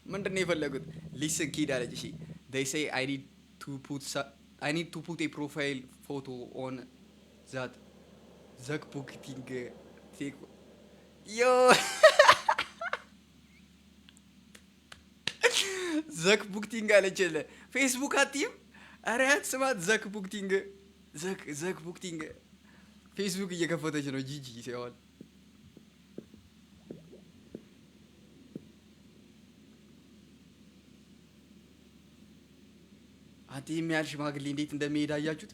ምንድን ነው የፈለጉት? ሊስን ኪድ አለች። እሺ they say I need to put a profile photo on that Zakbooking take yo Zakbooking አለችለ ፌስቡክ አትይም? ኧረ ስማት Zakbooking ፌስቡክ እየከፈተች ነው ጂጂ ሲሆን አንተ የሚያል ሽማግሌ እንዴት እንደሚሄድ አያችሁት?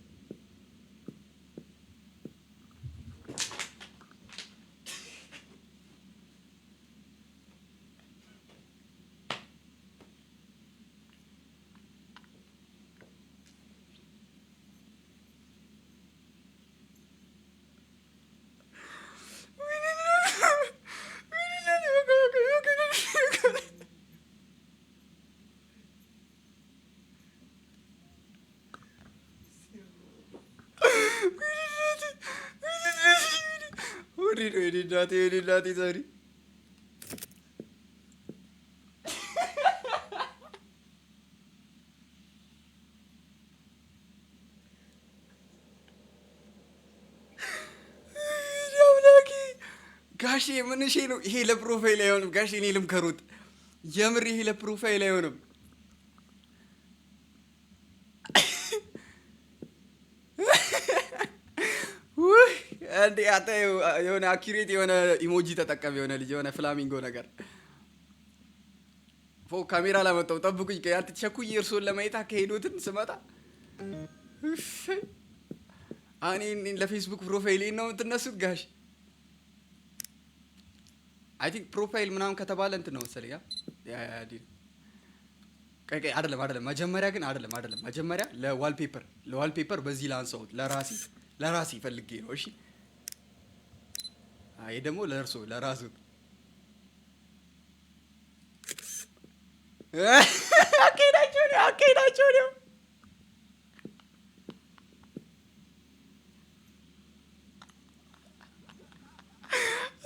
Wait, sorry. ጋሼ ምን እሺ ነው ይሄ ለፕሮፋይል አይሆንም። ጋሼ እኔ ልምከሩት የምር ይሄ ለፕሮፋይል አይሆንም። እንዴ አታ የሆነ አኪሬት የሆነ ኢሞጂ ተጠቀም የሆነ ልጅ የሆነ ፍላሚንጎ ነገር ፎ ካሜራ ላመጣው ጠብቁኝ። አንተ ተቸኩይ እርሶን ለማየት አካሄዶትን ስመጣ እኔ ለፌስቡክ ፕሮፋይል ነው የምትነሱት ጋሽ። አይ ቲንክ ፕሮፋይል ምናምን ከተባለ እንትን ነው መሰለኝ ያ አይደለም መጀመሪያ ግን አይደለም መጀመሪያ ለዋልፔፐር በዚህ ላንሳውት ለራሴ ፈልጌ ነው። እሺ አይ ደግሞ ለራሱ አካሄዳቸው ነው።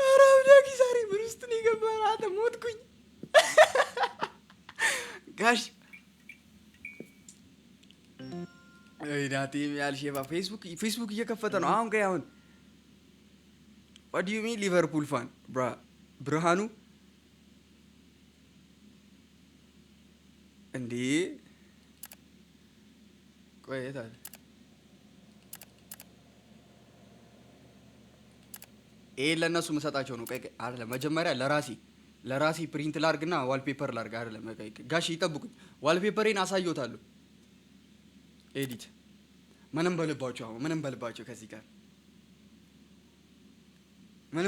አራውዳኪ ዛሬ ምን ውስጥ ነው የገባህ? አንተ ሞትኩኝ ጋሽ። አይዳቲም ያልሽባ ፌስቡክ እየከፈተ ነው አሁን what do you mean ሊቨርፑል ፋን ብርሃኑ እንዴ ቆይታል ለነሱ መሰጣቸው ነው። አይደለም መጀመሪያ ለራሴ ፕሪንት ላርግና ዋልፔፐር ላርግ። አይደለም ጋሽ ይጠብቁኝ፣ ዋልፔፐሬን አሳየዎታለሁ። ኤዲት ምንም በልባቸው ከዚህ ጋር ምን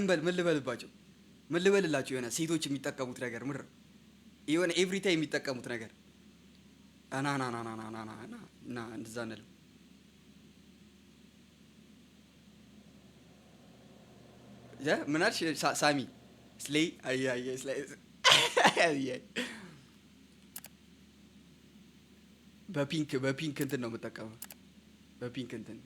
ልበልላቸው? የሆነ ሴቶች የሚጠቀሙት ነገር ምድር የሆነ ኤቭሪ ታይም የሚጠቀሙት ነገር ና እንደዛ እንለው። ምን አልሽ ሳሚ? ስሌይ በፒንክ እንትን ነው የምጠቀመው። በፒንክ እንትን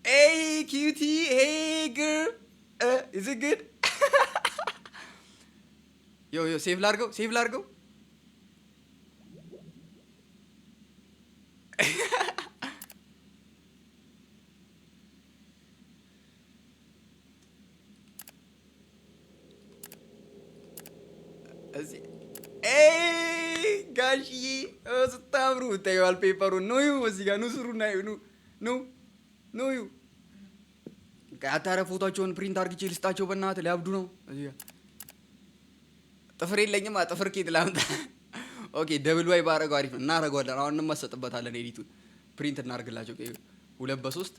Hey, cutie. Hey, girl. Is it good? Yo, save largo. Hey, ጋሽዬ ስታምሩ ታዩዋል። ፔፐሩን ነው እዚህ ጋር ኑ ስሩና ኑ ኑ ኑ አታረ ፎቶቸውን ፕሪንት አርግቼ ልስጣቸው። በእናትህ ሊያብዱ ነው። እዚህ ጋር ጥፍር የለኝም። ጥፍር ኬት ላምጣ? ኦኬ ደብል ዋይ ባረገው አሪፍ ነው። እናረገዋለን። አሁን እንመሰጥበታለን። ኤዲቱን ፕሪንት እናርግላቸው። 2 በ3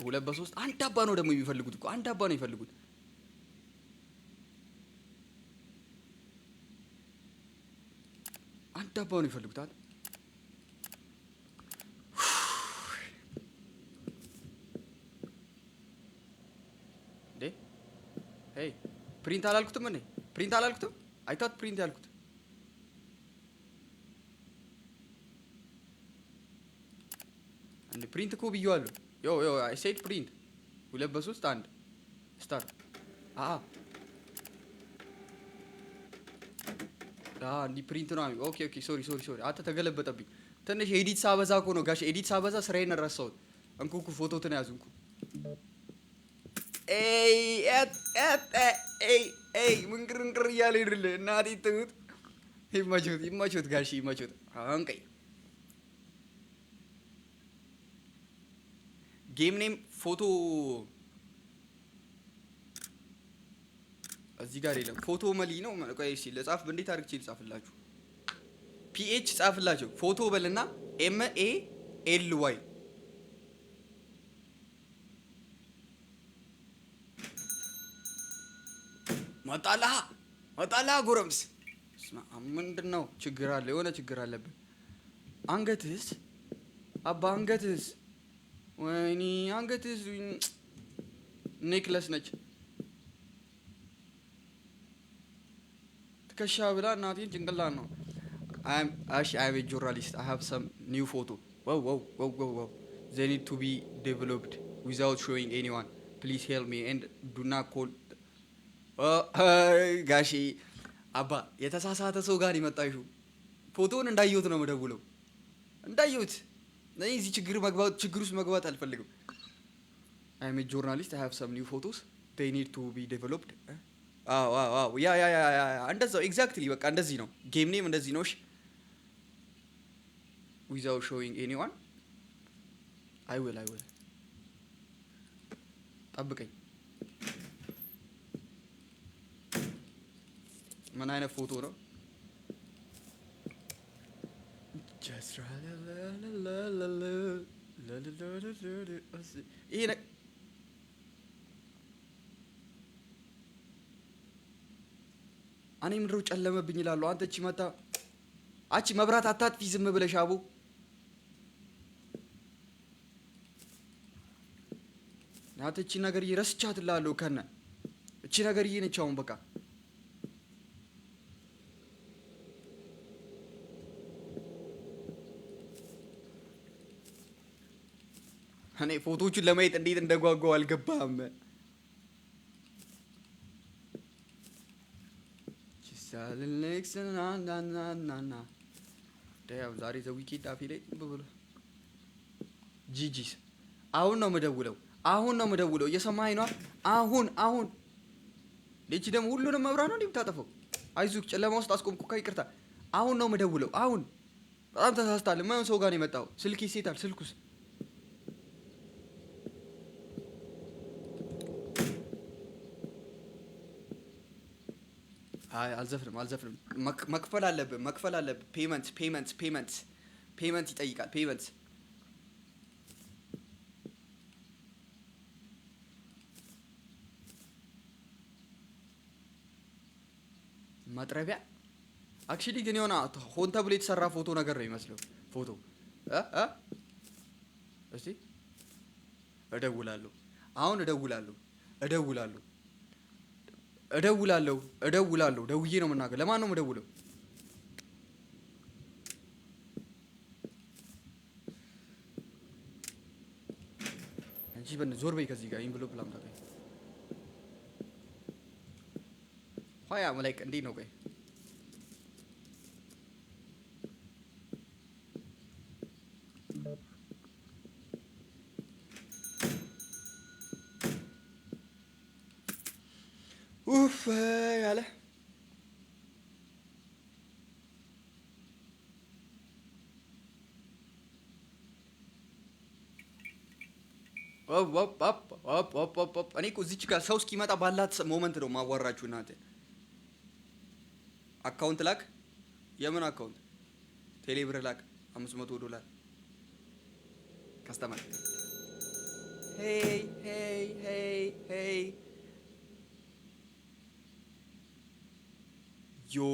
2 በ3 አንድ አባ ነው ደግሞ የሚፈልጉት እኮ አንድ አባ ነው የሚፈልጉት። አንድ አባ ነው ይፈልጉታል። እንዴ ሄይ ፕሪንት አላልኩትም እኔ ፕሪንት አላልኩትም። አይታት ፕሪንት ያልኩት እንዴ ፕሪንት እኮ ብየዋለሁ። ዮ አይ ሴድ ፕሪንት 2 በ3 1 ስታርት እንዲህ ፕሪንት ነው። ኦኬ ሶሪ አንተ ተገለበጠብኝ። ትንሽ ኤዲት ሳበዛ እኮ ነው ጋሽ። ኤዲት ሳበዛ ስራዬን ረሳሁት። እንኩ ፎቶትን ያዙ እንኩ። ምንቅርንቅር እያለ ይድል እናቴ ትሙት። ይመቾት ጋሽ ይመቾት። አንቀይ ጌም ኔም ፎቶ እዚህ ጋር የለም። ፎቶ መሊ ነው። ቆይ እሺ ለጻፍ እንዴት አድርግቼ ልጻፍላችሁ? ፒኤች ጻፍላችሁ። ፎቶ በልና MALY መጣላ ጎረምስ ምንድነው? ችግር አለ፣ የሆነ ችግር አለብን። አንገትስ አባ አንገትስ፣ ወይኔ አንገትስ ኔክለስ ነች። ትከሻ ብላ እናቴን ጭንቅላት ነው። I'm a journalist. I have some new photo. Wow. They need to be developed without showing anyone. Please help me and do not call. ጋሺ አባ የተሳሳተ ሰው ጋር ይመጣሹ። ፎቶውን እንዳየሁት ነው የምደውለው። እንዳየሁት ነኝ። እዚህ ችግር ውስጥ መግባት አልፈልግም። I'm a journalist. I have some new photos. They need to be developed. ያ እንደዛው ኤግዛክትሊ በቃ እንደዚህ ነው። ጌም ኔም እንደዚህ ነው። እሺ without showing anyone I will ጠብቀኝ። ምን አይነት ፎቶ ነው? ይሄ እኔ ምንድነው ጨለመብኝ ይላሉ። አንተ እቺ መጣ አቺ መብራት አታጥፊ ዝም ብለሽ አቡ። ናተ እቺ ነገር ይረስቻትላለሁ ከነ እቺ ነገር ነች። አሁን በቃ እኔ ፎቶቹን ለማየት እንዴት እንደጓጓው አልገባም። ዛሬ ዘዊኬንድ አፌ ላይ ብሎ ጂጂስ አሁን ነው የምደውለው። እየሰማኸኝ ነው? አሁን ልጅ ደግሞ ሁሉንም መብራት ነው እንደምታጠፈው። አይዞህ ጨለማ ውስጥ አስቆምኩ። ይቅርታ። አሁን ነው የምደውለው። አሁን በጣም ተሳስታል። ማን ሰው ጋር ነው የመጣው? ስልክ ይሴታል። ስልኩስ አልዘፍንም። መክፈል አለብን። ፔመንት ይጠይቃል። ፔመንት መጥረቢያ አክቹሊ ግን የሆነ ሆን ተብሎ የተሰራ ፎቶ ነገር ነው የሚመስለው። ፎቶ እስቲ እደውላለሁ። ደውዬ ነው የምናገር። ለማን ነው የምደውለው? አንቺ ዞር በይ ከዚህ ጋር ኢንቨሎፕ ላምጣ። ሆያ ማለት እንዴት ነው? ቆይ ያለ እኔ እኮ እዚች ጋር ሰው እስኪመጣ ባላት ሞመንት ነው ማዋራችሁ እናንተ። አካውንት ላክ። የምን አካውንት? ቴሌ ብር ላክ $500 ከስተመር። ሄይ ሄይ ሄይ ሄይ ዮ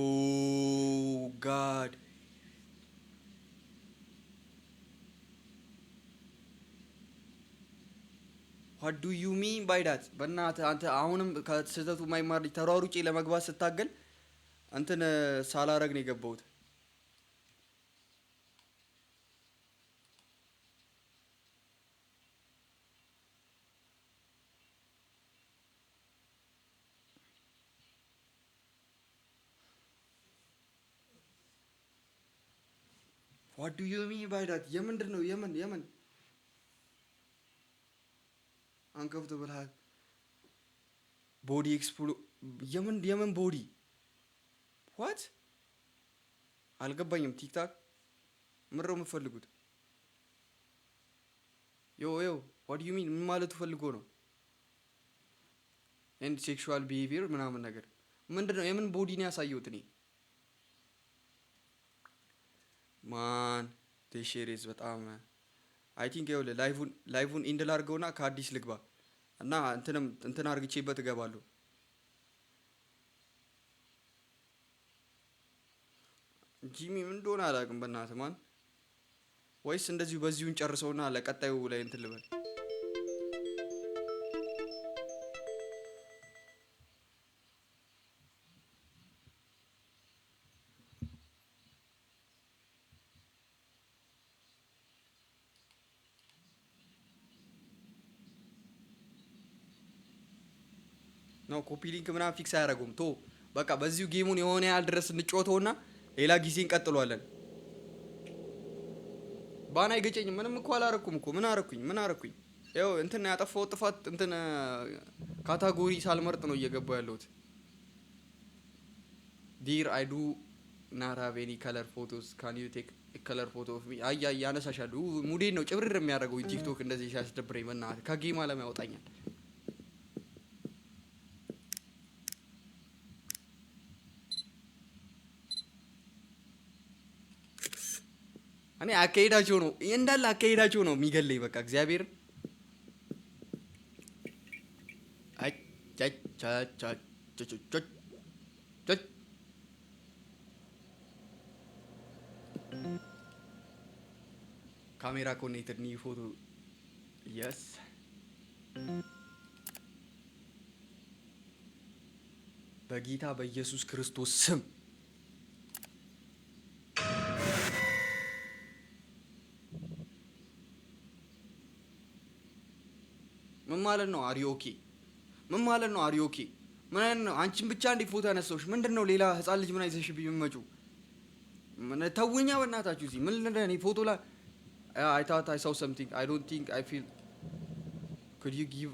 ጋድ ዋት ዱ ዩ ሚን ባይ ዳት? በእናትህ አንተ አሁንም ከስህተቱ የማይማር ልጅ ተሯሩጬ ለመግባት ስታገል እንትን ሳላረግ ነው የገባሁት። ዋት ዱ ዩ ሚን ባይ ዳት? የምንድን ነው? የምን አንከፍቶ ብልሃል ቦዲ ኤክስፕሎ የምን ቦዲ ዋት አልገባኝም። ቲክታክ ምንድነው የምትፈልጉት? ዮ ዋት ዩ ሚን ምን ማለቱ ፈልጎ ነው? ኤንድ ሴክሹዋል ቢሄቪየር ምናምን ነገር ምንድነው? የምን ቦዲ ነው ያሳየሁት እኔ? ማን ቴሼሬዝ በጣም አይ ቲንክ ይኸውልህ ላይቭን ኢንድ ላድርገውና ከአዲስ ልግባ እና እንትን አርግቼበት እገባለሁ። ጂሚ ምን እንደሆነ አላውቅም በእናትህ ማን። ወይስ እንደዚሁ በዚሁን ጨርሰውና ለቀጣዩ ላይ እንትን ልበል። ነው ኮፒ ሊንክ ምናምን ፊክስ አያደርጉም። ቶ በቃ በዚሁ ጌሙን የሆነ ያህል ድረስ እንጫወተውና ሌላ ጊዜ እንቀጥሏለን። ባና አይገጨኝም። ምንም እኮ አላረኩም እኮ ምን አረኩኝ? ያው እንትን ያጠፋው ጥፋት እንትን ካታጎሪ ሳልመርጥ ነው እየገባው ያለሁት። ዲር አይ ዱ ናት ሃቭ ኤኒ ከለር ፎቶስ ካን ዩ ቴክ ከለር ፎቶ ኦፍ ሚ? አያ ያነሳሻለሁ። ሙዴን ነው ጭብርር የሚያደርገው ቲክቶክ እንደዚህ ሲያስደብረኝ በእናትህ ከጌም አለም ያወጣኛል። እኔ አካሄዳቸው ነው እንዳለ አካሄዳቸው ነው የሚገለኝ። በቃ እግዚአብሔር ካሜራ ኮኔክትድ ኒው ፎቶ የስ በጌታ በኢየሱስ ክርስቶስ ስም ምን ማለት ነው? አሪዮኬ ምን ማለት ነው? አሪዮኬ ምን አይነት ነው? አንቺን ብቻ እንዴ ፎቶ ያነሳውሽ ምንድነው? ሌላ ህፃን ልጅ ምን አይዘሽብኝ የምትመጪው? ምን ተውኛ በእናታችሁ። እዚህ ምን ለኔ ፎቶ ላይ I thought I saw something. I don't think I feel. Could you give?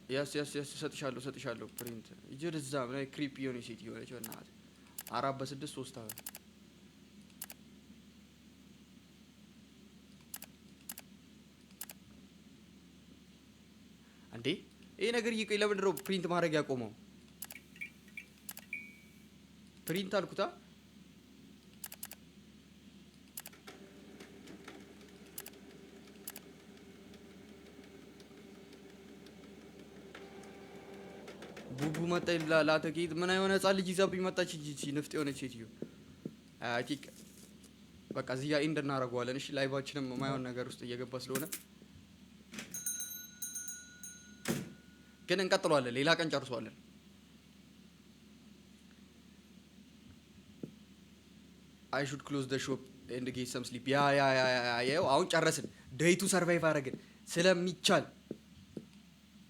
Yes. ሰጥሻለሁ ፕሪንት ይጀር እዛ ምን አይ ክሪፕ የሆነ ሴት የሆነች በእናትህ 4 በ6 3 እንዴ ይሄ ነገር ይቆይ። ለምንድን ነው ፕሪንት ማድረግ ያቆመው? ፕሪንት አልኩታ። ቡቡ መጣ ላተቂት ምን አይሆነ ህፃን ልጅ ይዛብኝ መጣች። እጂ ንፍጥ የሆነች ሴትዮ አይ ቲንክ በቃ እዚህ ጋር ኢንድ እናደርገዋለን። እሺ ላይቫችንም የማይሆን ነገር ውስጥ እየገባ ስለሆነ ግን እንቀጥለዋለን። ሌላ ቀን ጨርሰዋለን። አይ ሹድ ክሎዝ ዘ ሾፕ ኤንድ ጌት ሰም ስሊፕ። ያ ያው አሁን ጨረስን። ዴይቱ ሰርቫይቭ አደረግን ስለሚቻል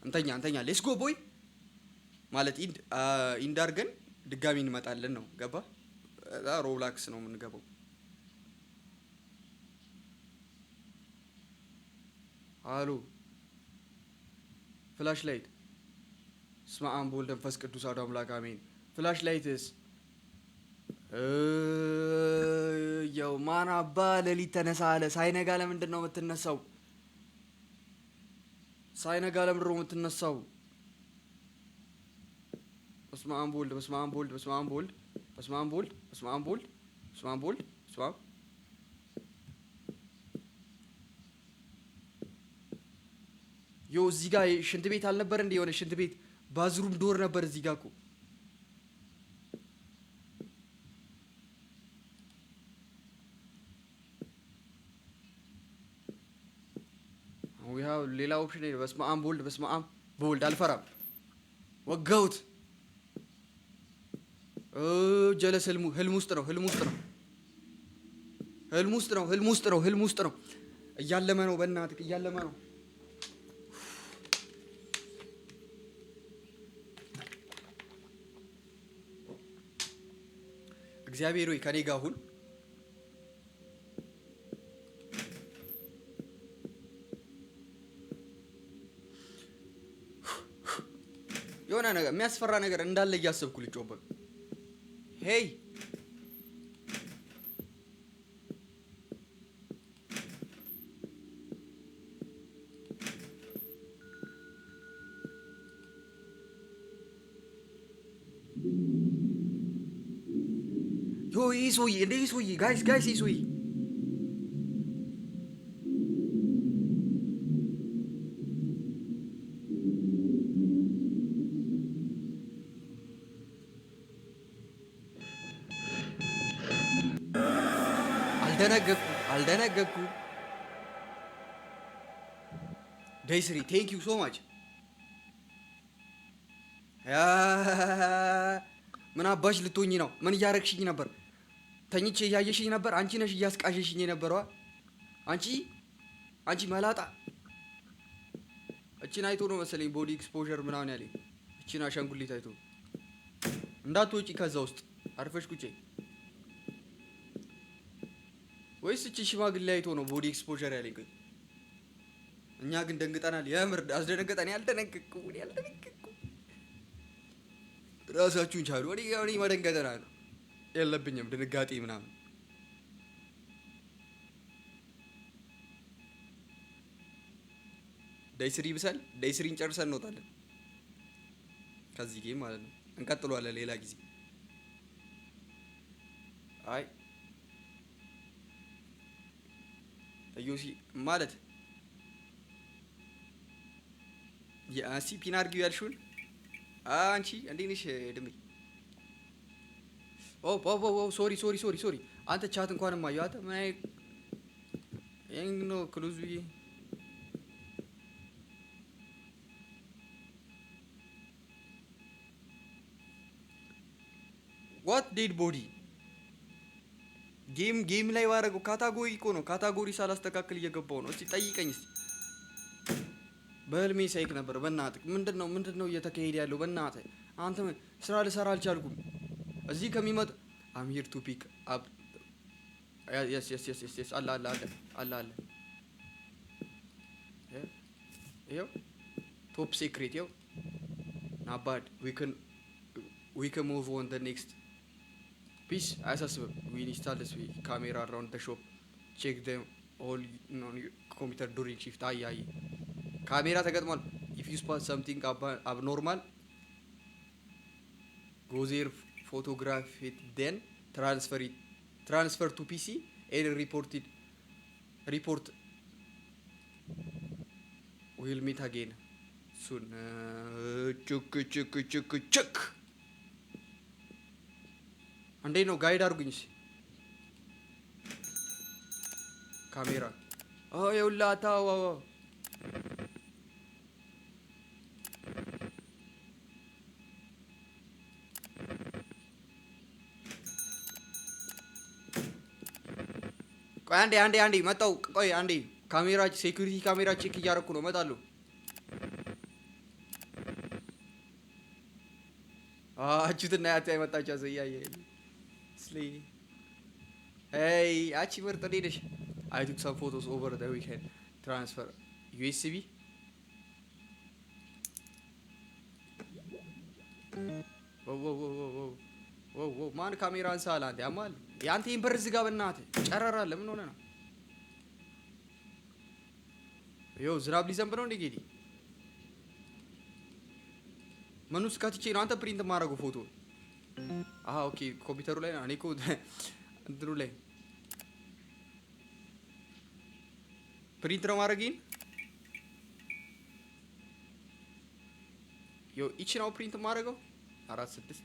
እንተኛ ሌትስ ጎ ቦይ ማለት ኢንድ አድርገን ድጋሚ እንመጣለን ነው። ገባ? ሮብላክስ ነው የምንገባው። አሎ ፍላሽ ላይት ስማ አምቦል መንፈስ ቅዱስ አሐዱ አምላክ አሜን። ፍላሽ ላይትስ ያው ማን አባ ሌሊት ተነሳ አለ። ሳይነጋ ለምንድን ነው የምትነሳው? ሳይነጋ ለምድሮ የምትነሳው? በስመ አብ ወልድ በስመ አብ ወልድ በስመ አብ ወልድ በስመ አብ ወልድ በስመ አብ ወልድ በስመ አብ ወልድ በስመ አብ ዮ እዚህ ጋር ሽንት ቤት አልነበር እንዴ? የሆነ ሽንት ቤት ባዝሩም ዶር ነበር እዚህ ጋር እኮ። ሌላ ኦፕሽን የለም። በስመ አብ በወልድ በስመ አብ በወልድ አልፈራም። ወጋሁት። ጀለስ ህልም ውስጥ ነው። ህልም ውስጥ ነው። ህልም ውስጥ ነው። ህልም ውስጥ ነው። ህልም ውስጥ ነው። እያለመ ነው። በእናትህ እያለመ ነው። እግዚአብሔር ሆይ ከኔ ጋር ሁን። የሆነ ነገር የሚያስፈራ ነገር እንዳለ እያሰብኩ ልጮህ። ሄይ ዮ ይህ ሰውዬ እንደ ይህ ሰውዬ ጋይስ ይህ ሰውዬ አልደነገኩ። ደይስሪ ቴንክ ዩ ሶ ማች። ምን አባሽ ልትሆኚ ነው? ምን እያረግሽኝ ነበር? ተኝቼ እያየሽኝ ነበር። አንቺ ነሽ እያስቃሸሽኝ የነበረዋ። አንቺ መላጣ። እቺን አይቶ ነው መሰለኝ ቦዲ ኤክስፖዠር ምናምን ያለኝ። እቺን አሻንጉሊት አይቶ እንዳትወጪ ከዛ ውስጥ አርፈሽ ቁጭ። ወይስ እቺ ሽማግሌ አይቶ ነው ቦዲ ኤክስፖዠር ያለኝ? እኛ ግን ደንግጠናል። የምር አስደነገጠን። ያልደነገጥኩ ራሳችሁን ቻሉ። እኔ መደንገጠና ነው የለብኝም ድንጋጤ ምናምን። ዳይስሪ ብሰል ዳይስሪን ጨርሰን እንወጣለን ከዚህ ጌም ማለት ነው። እንቀጥሏለን ሌላ ጊዜ። አይ አዩሲ ማለት ያሲ ፒናርጊው ያልሽውን አንቺ እንዴት ነሽ ድምሪ? ሶሪ አንተ ቻት እንኳን ማየው አንተ ማይ ነው ክሉዝ ቢ ዋት ዴድ ቦዲ ጌም ላይ ባረገው ካታጎሪ እኮ ነው። ካታጎሪ ሳላስተካክል እየገባው ነው። እስቲ ጠይቀኝ እስቲ። በህልሜ ሳይክ ነበር። በእናትህ ምንድነው እየተካሄደ ያለው? በእናትህ አንተ ስራ ልሰራ አልቻልኩም። እዚህ ከሚመጣ I'm here to pick up yes አለ ይኸው ቶፕ ሴክሬት ይኸው not bad we can move on the next piece. አያሳስብም. we install this camera around the shop, check them all on your computer during shift. አይ ካሜራ ተገጥሟል. if you spot something abnormal go there, photograph it, then transfer to PC and report. We'll meet again soon. ቹክ እንዴት ነው? ጋይድ አድርጉኝ ካሜራ የውላታው አንዴ መጣው። ቆይ አንዴ ካሜራ ሴኩሪቲ ካሜራ ቼክ እያደረኩ ነው። እመጣለሁ። አችሁትና ያታ የመጣች አዘያየ ስሊ አቺ ምርጥ እንዴት ነሽ? I took some photos over the weekend. Transfer USB. wow ማን ካሜራ አንሳላ አንዴ አማል ያንተ ኢምበር ዝጋ በእናትህ ጨረራ ለምን ሆነ ነው? ይኸው ዝናብ ሊዘንብ ነው እንዴ ጌዲ? መኑ ውስጥ ከትቼ ነው አንተ ፕሪንት ማድረገው ፎቶ። ኦኬ ኮምፒውተሩ ላይ ነው። እኔ እኮ እንትኑ ላይ ፕሪንት ነው ማድረግኝ። ይቺ ነው ፕሪንት ማድረገው 4 6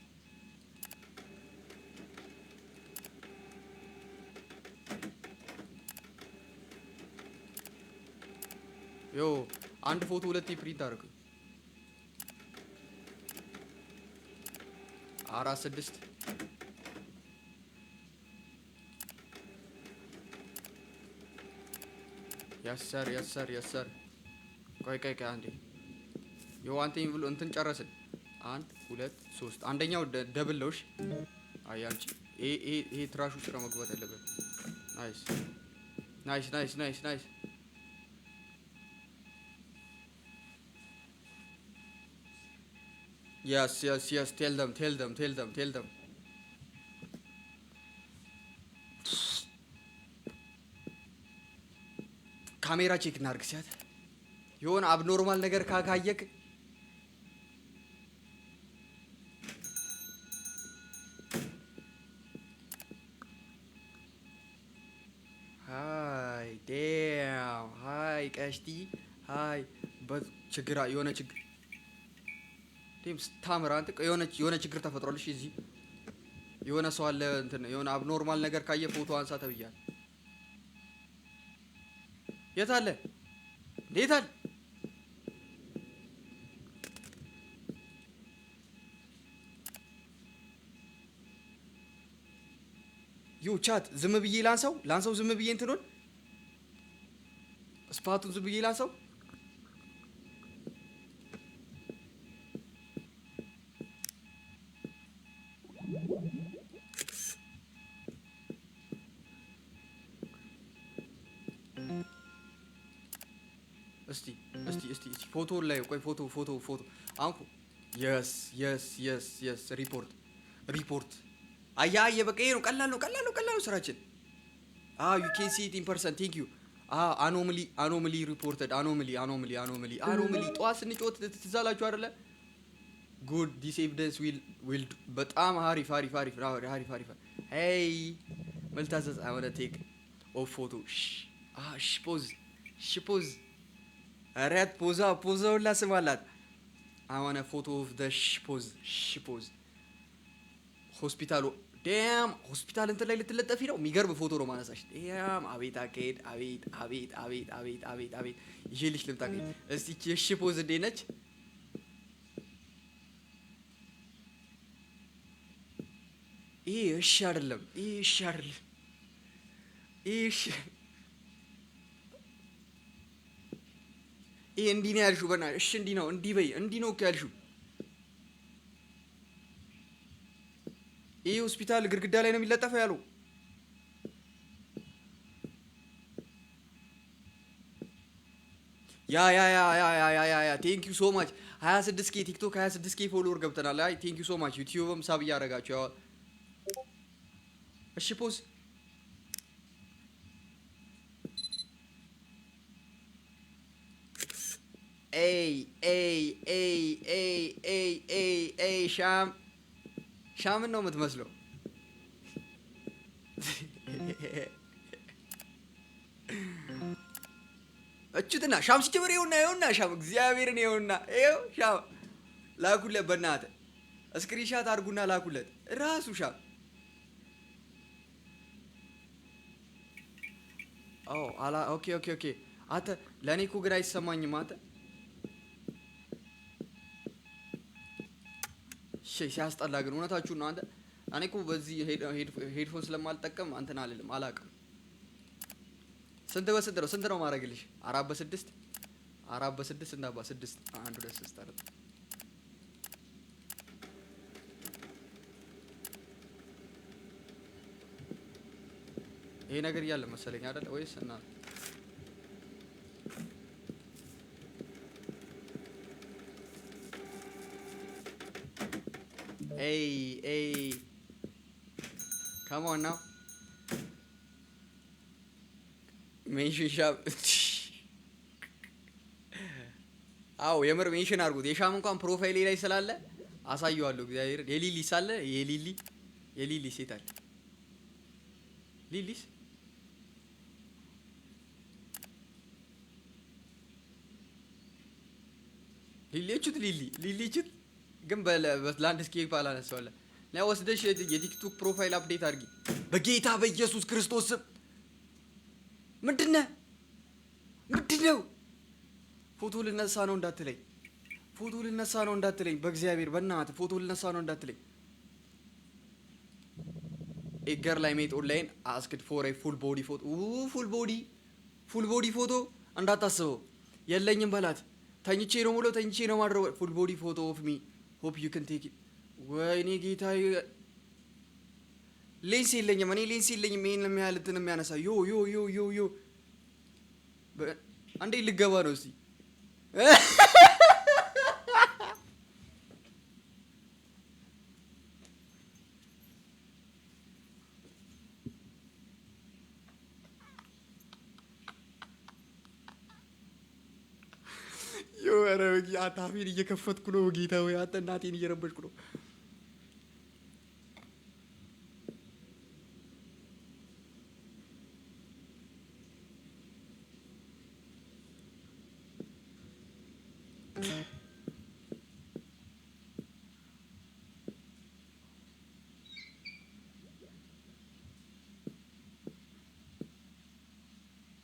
አንድ ፎቶ ሁለቴ ፕሪንት አድርገው 4 6 ያሰር ቆይ አንዴ አንተኝ ብሎ እንትን ጨረስን። 1 2 3 አንደኛው ደብል ነው። እሺ አያንቺ ይሄ ትራሽ ውስጥ ነው መግባት ያለበት። ናይስ yes tell them ካሜራ ቼክ እናድርግ። ሲያት የሆነ አብኖርማል ነገር ካየክ ሃይ ቀሽቲ ሃይ በችግር የሆነ ችግር ስታምር አንተ የሆነ ችግር ተፈጥሯልሽ። እዚህ የሆነ ሰው አለ እንትን የሆነ አብኖርማል ነገር ካየ ፎቶ አንሳ ተብያለሁ። የት አለ እንዴት አለ ቻት ዝም ብዬ ላንሳው ዝም ብዬ እንትኑን ስፓቱን ዝም ብዬ ላንሳው። እስቲ ፎቶ ላይ ቆይ ፎቶ አሁን የስ ሪፖርት አያየ በቃ ይሄ ነው። ቀላል ነው ስራችን። you can see it in person. thank you anomaly reported anomaly ጠዋት ስንጮት ትዛላችሁ አይደለ? good this evidence will በጣም አሪፍ hey መልታዘዝ I want to take a photo pose አራት ፖዛው ላስማላት I want a photo of the pose ሆስፒታል እንትን ላይ ልትለጠፊ ነው። የሚገርም ፎቶ ነው ማነሳሽ። አቤት አካሄድ አቤት ይዤልሽ ልምጣ። እስቲ እሺ ፖዝ እንዴት ነች? ይሄ እሺ አይደለም። ይሄ እንዲህ ነው ያልሽው። በእናትሽ እሺ እንዲህ ነው እንዲህ ነው እኮ ያልሽው። ይሄ ሆስፒታል ግድግዳ ላይ ነው የሚለጠፈው ያለው። ያ ቴንክ ዩ ሶ ማች 26K ቲክቶክ 26K ፎሎወር ገብተናል። አይ ቴንክ ዩ ሶ ማች ዩቲዩብም ሳብ እያደረጋችሁ ያው እሺ ፖዝ ሻምን ነው የምትመስለው። እችትና ሻም ሲጀምር ይኸውና ሻም እግዚአብሔርን ይኸውና ሻም ላኩለት። በእናትህ ስክሪንሻት አድርጉና ላኩለት ራሱ ሻም። ኦኬ አንተ ለእኔ እኮ ግን አይሰማኝም አንተ ሲያስጠላ ግን እውነታችሁን ነው። አንተ እኔ እኮ በዚህ ሄድፎን ስለማልጠቀም አንተን አላውቅም። ስንት ነው ማድረግልሽ? 4 በ6 እና በ6 1 2 3 4 ይሄ ነገር እያለ መሰለኝ አይደል ወይስ እና Hey, come on now. ሜንሽን ሻም የምር ሜንሽን አድርጉት። የሻም እንኳን ፕሮፋይሌ ላይ ስላለ አሳየዋለሁ። እግዚአብሔር የሊሊ ሳለ የሊሊ ሴት አለ ሊሊስ ሊሊቹት ሊሊቹት ግን በላንድስኬፕ አላነሳውለ ላይ ወስደሽ የቲክቶክ ፕሮፋይል አፕዴት አድርጊ በጌታ በኢየሱስ ክርስቶስ ስም። ምንድነው ፎቶ ልነሳ ነው እንዳትለኝ በእግዚአብሔር በእናትህ ፎቶ ልነሳ ነው እንዳትለኝ። ኤገር ላይ ሜት ኦንላይን አስክድ ፎር ኤ ፉል ቦዲ ፎቶ ፉል ቦዲ ፎቶ እንዳታስበው የለኝም በላት። ተኝቼ ነው ማድረው ፉል ቦዲ ፎቶ ኦፍ ሚ ሆፕ ዩ ካን ቴክ ኢት። ወይኔ ጌታዬ ሌንስ የለኝም ይሄን የሚያህል እንትን የሚያነሳ ዮ አንዴ ልገባ ነው እስቲ ኧረ አታፊን እየከፈትኩ ነው ጌታ ወይ አንተ እናቴን እየረበሽኩ ነው።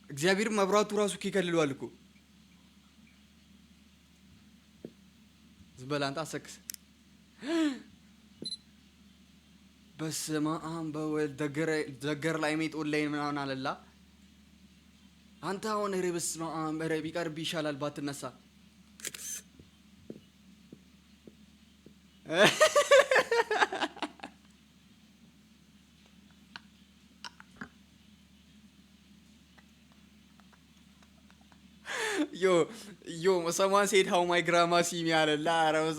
እግዚአብሔር መብራቱ ራሱ ይከልለዋል እኮ ዝበላንታ አሰክስ በስመ አብ በወልድ ደገር ላይ ሜት ኦንላይን ምናምን አለላ አንተ አሁን ኧረ በስመ አብ ኧረ ቢቀርብ ይሻላል ባትነሳ። Yo, someone said how my grandma see me at a lot. I was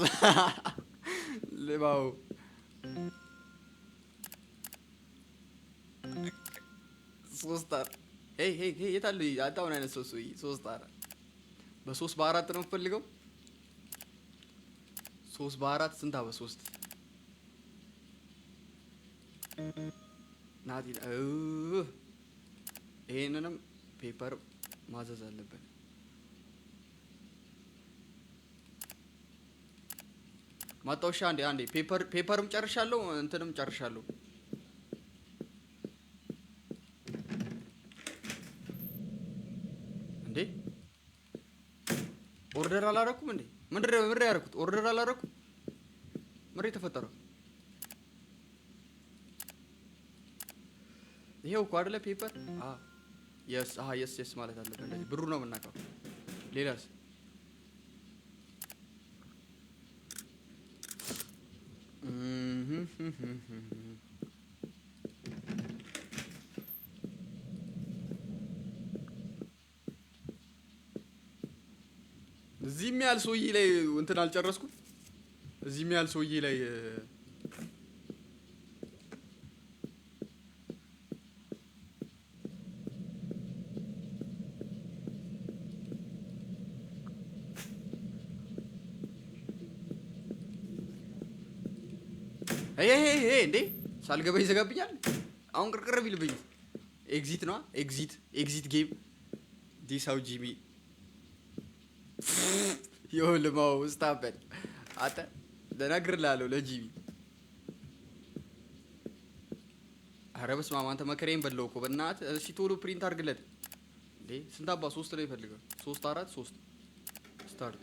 wow. So star. Hey, የታሉ አጣውን አይነት ሶስት ስታር በ3 በ4 ነው ፈልገው 3 በ4 ስንት በ3 ናቲ ይሄንንም ፔፐር ማዘዝ አለበት። ማጣውሻ አንዴ ፔፐርም ጨርሻለሁ እንትንም ጨርሻለሁ። እንዴ ኦርደር አላረኩም እንዴ? ምንድነው ያደረኩት? ኦርደር አላረኩም። ምንድነው የተፈጠረው? ይሄው እኮ አይደለ ፔፐር የስ ማለት አለበት። እንደዚህ ብሩ ነው የምናውቀው። ሌላስ እዚህም ያህል ሰውዬ ላይ እንትን አልጨረስኩም። እዚህም ያህል ሰውዬ ላይ እንዴ ሳልገባ ይዘጋብኛል። አሁን ቅርቅር ቢልብኝ ኤግዚት ነው ኤግዚት ጌም ዲስ ሃው ጂቢ ይኸውልህ ስታበል አተ እነግርልሃለሁ ለጂቢ። ኧረ በስመ አብ አንተ መከሬን በለው እኮ በእናትህ። እስኪ ቶሎ ፕሪንት አድርግለት እንዴ። ስንት አባ 3 ነው ይፈልጋል። 3 4 3 ስታርት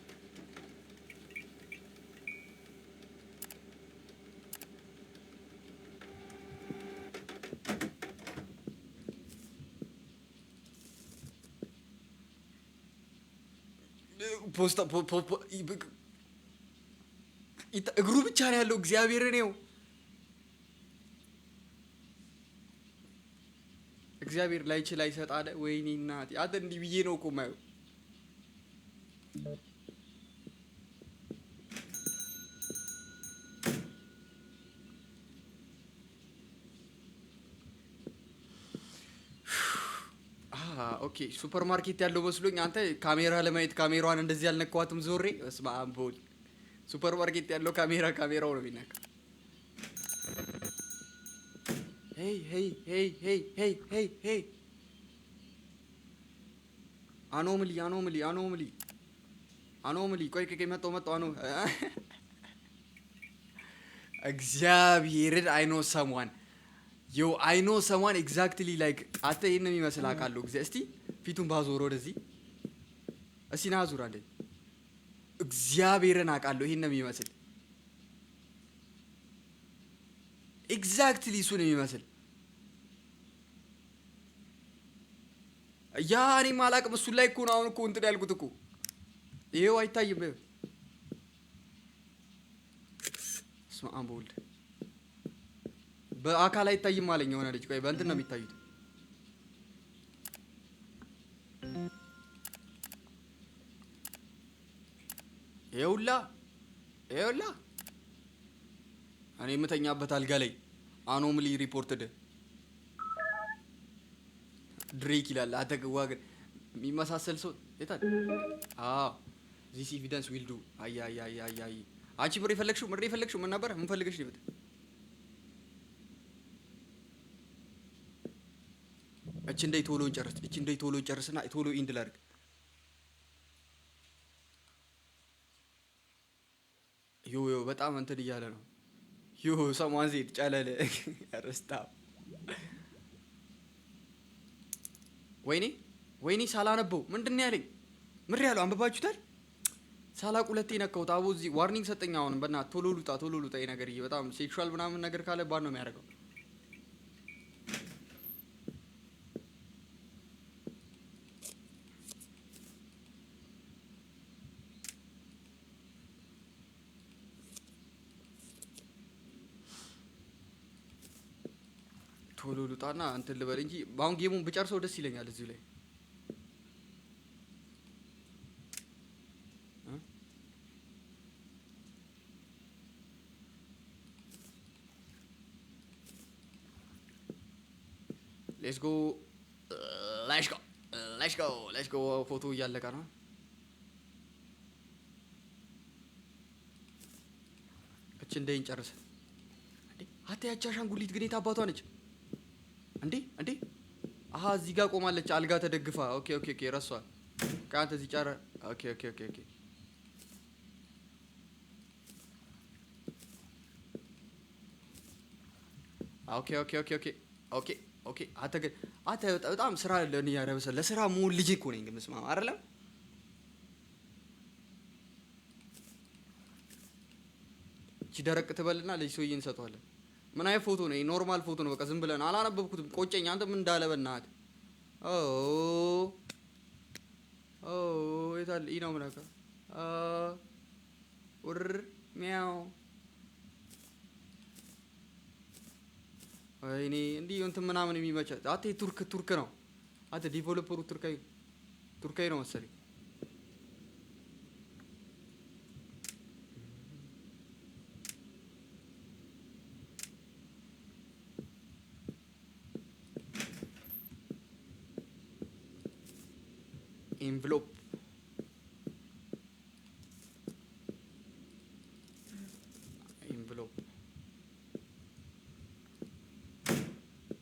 ፖስታ እግሩ ብቻ ነው ያለው። እግዚአብሔር ነው እግዚአብሔር ላይችል አይሰጣለ። ወይኔ እናቴ አንተ እንዲህ ብዬ ነው እኮ የማየው። ኦኬ ሱፐር ማርኬት ያለው መስሎኝ አንተ ካሜራ ለማየት ካሜራዋን እንደዚህ አልነካዋትም ዞሬ። በስመ አብ ሱፐር ማርኬት ያለው ካሜራው ነው የሚነካ። ሄይ አኖምሊ ቆይ መጣሁ እግዚአብሔርን አይ ኖ ሰምዋን ኤግዛክትሊ ላይክ አንተ ይሄን የሚመስል አውቃለሁ። እስቲ ፊቱን ባዞር ወደዚህ እስቲ ና ዙር አንዴ። እግዚአብሔርን አውቃለሁ ይሄን የሚመስል ኤግዛክትሊ እሱን የሚመስል ያ እኔም አላውቅም። እሱን ላይ እኮ ነው አሁን እኮ እንትን ያልኩት እኮ ይሄው አይታይም። ስማ አምቦልድ በአካል አይታይም አለኝ የሆነ ልጅ። ቆይ በእንትን ነው የሚታዩት። ይኸውላ እኔ የምተኛበት አልጋ ላይ አኖምሊ ሪፖርትድ ድሬክ ይላል። አተገዋ ግን የሚመሳሰል ሰው የታል? አዎ ዚስ ኤቪደንስ ዊል ዱ አይ አንቺ ምር የፈለግሽው ምን ነበር? ምን ፈልገሽ ነው? እቺ እንደይ ቶሎ እንጨርስና ቶሎ ኢንድ ላድርግ። ዮ በጣም እንትን እያለ ነው። ሰማን ዜድ ጨለለ ረስታ ወይኔ ሳላነበው ምንድን ነው ያለኝ? ምር ያለው አንብባችሁታል? ሳላቅ ሁለቴ ነካሁት። አቦ እዚህ ዋርኒንግ ሰጠኝ። አሁን በእናትህ ቶሎ ሉጣ። ይሄ ነገር በጣም ሴክሹዋል ምናምን ነገር ካለ ባድ ነው የሚያደርገው። ቶሎ ሉጣና እንትን ልበል እንጂ አሁን ጌሙን ብጨርሰው ደስ ይለኛል። እዚህ ላይ ሌትስ ጎ ፎቶ እያለቀ ነው። እቺ እንደይን ጨርስ አታ ያቺ አሻንጉሊት ግን የት አባቷ ነች እንዴ? አሃ እዚህ ጋር ቆማለች አልጋ ተደግፋ። ኦኬ ረሷል። ካንተ እዚህ ጫረ። ኦኬ አታ በጣም ስራ ለኔ ያረበሰ ለስራ ሙሉ ልጅ እኮ ነኝ። ግን መስማ አይደለም እቺ ደረቅ ትበልና ለዚህ ሰውዬ እንሰጠዋለን። ምን አይነት ፎቶ ነው? ኖርማል ፎቶ ነው። በቃ ዝም ብለን አላነበብኩትም። ቆጨኝ። አንተ ምን እንዳለ በእናትህ የታለ ነው ምናካ ሚያው ወይኔ እንዲህ እንትን ምናምን የሚመቻት አቴ ቱርክ ነው። አቴ ዲቨሎፐሩ ቱርካይ ነው መሰለኝ። envelope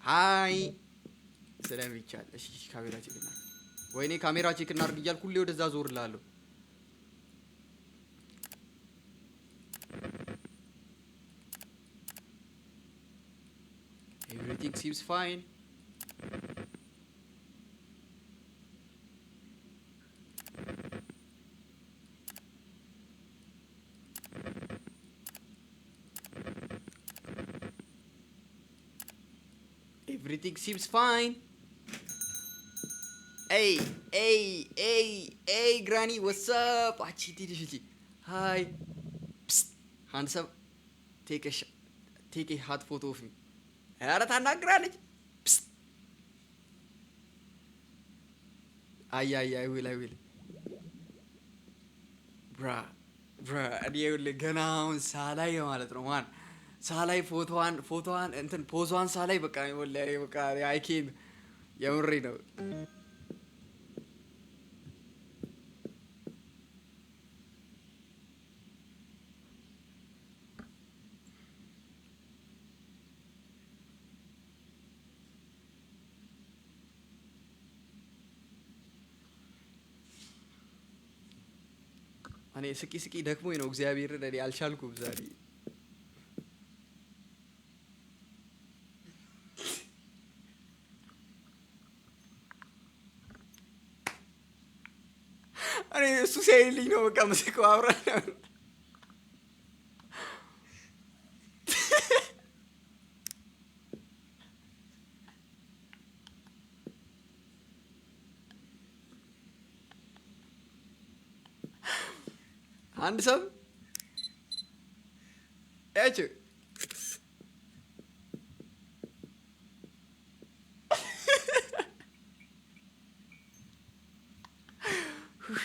ሃይ ስለሚቻል እሺ ካሜራ ቼክ እናድርግ። ወይኔ ካሜራ ቼክ እናድርግ እያልኩ ሁሌ ወደዛ ዞር እላለሁ። everything seems fine. Everything seems fine. Hey, Granny, what's up? Hi. Psst, handsome. Take a hot photo of me. ኧረ ታናግራለች። Psst. I will. Bruh. እኔ ይኸውልህ ገና አሁን ሳላይ ማለት ነው ማን ሳላይ ፎቶዋን እንትን ፖዟን ሳላይ በቃ ወላሂ በቃ አይኬን የምሬ ነው። እኔ ስቂ ስቂ ደክሞኝ ነው እግዚአብሔርን እኔ አልቻልኩም ዛሬ። እኔ እሱ ሲያይልኝ ነው በቃ ምስከው አብረን አንድ ሰብ እጭ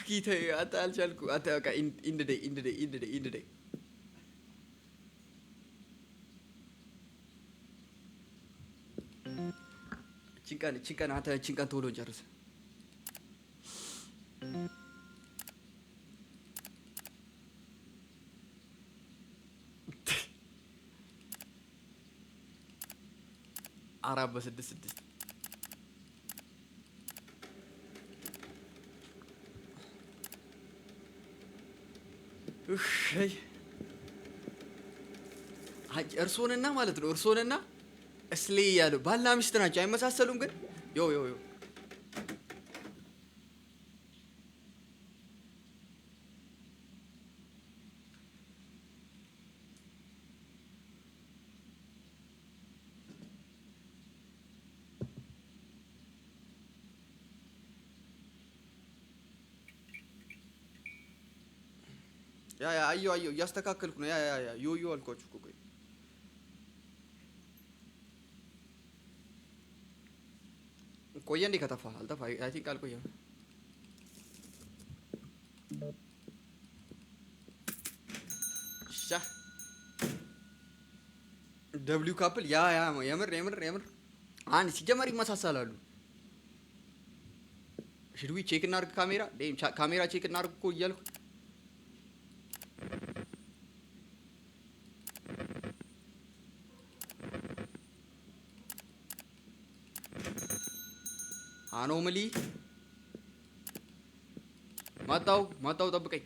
ጌታ አታ አልቻልኩ አታ በቃ ኢንድ ዴይ ቺንቃን አታ ቺንቃን ቶሎ ጨርስ። አራት በስድስት ስድስት እርሶንና ማለት ነው እርሶንና እስሌ ያለው ባልና ሚስት ናቸው። አይመሳሰሉም ግን ዮ ያ አየሁ እያስተካከልኩ ነው። ያ ዮ አልኳችሁ እኮ ቆይ ቆየ እንዴ ከተፋ አልጠፋ አይ ቲንክ አልቆየም። ሻ ደብሊው ካፕል ያ የምር አንድ ሲጀመር ይመሳሰላሉ። ሽድዊ ቼክ እናድርግ ካሜራ ቼክ እናድርግ እኮ እያልኩ አኖማሊ ማጣው ጠብቀኝ።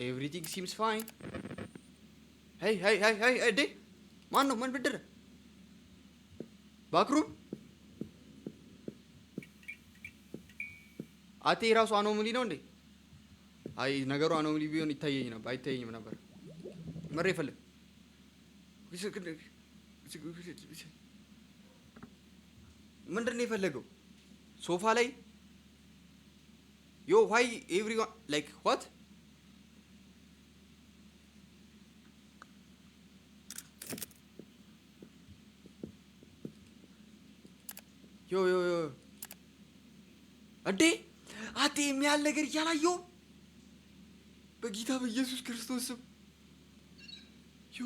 ኤቭሪቲንግ ሲምስ ፋይን። ሄይ እዴ ማን ነው? ምን ብድር ባክሩም አቴ ራሱ አኖማሊ ነው እንዴ? አይ ነገሩ አኖማሊ ቢሆን አይታየኝም ነበር። መሬ ፈልግ ምንድን ነው የፈለገው? ሶፋ ላይ ዮ ዋይ ኤቭሪዋን ላይክ ዋት ዮ አዴ አቴ የሚያል ነገር እያላየው በጌታ በኢየሱስ ክርስቶስ ስም ዮ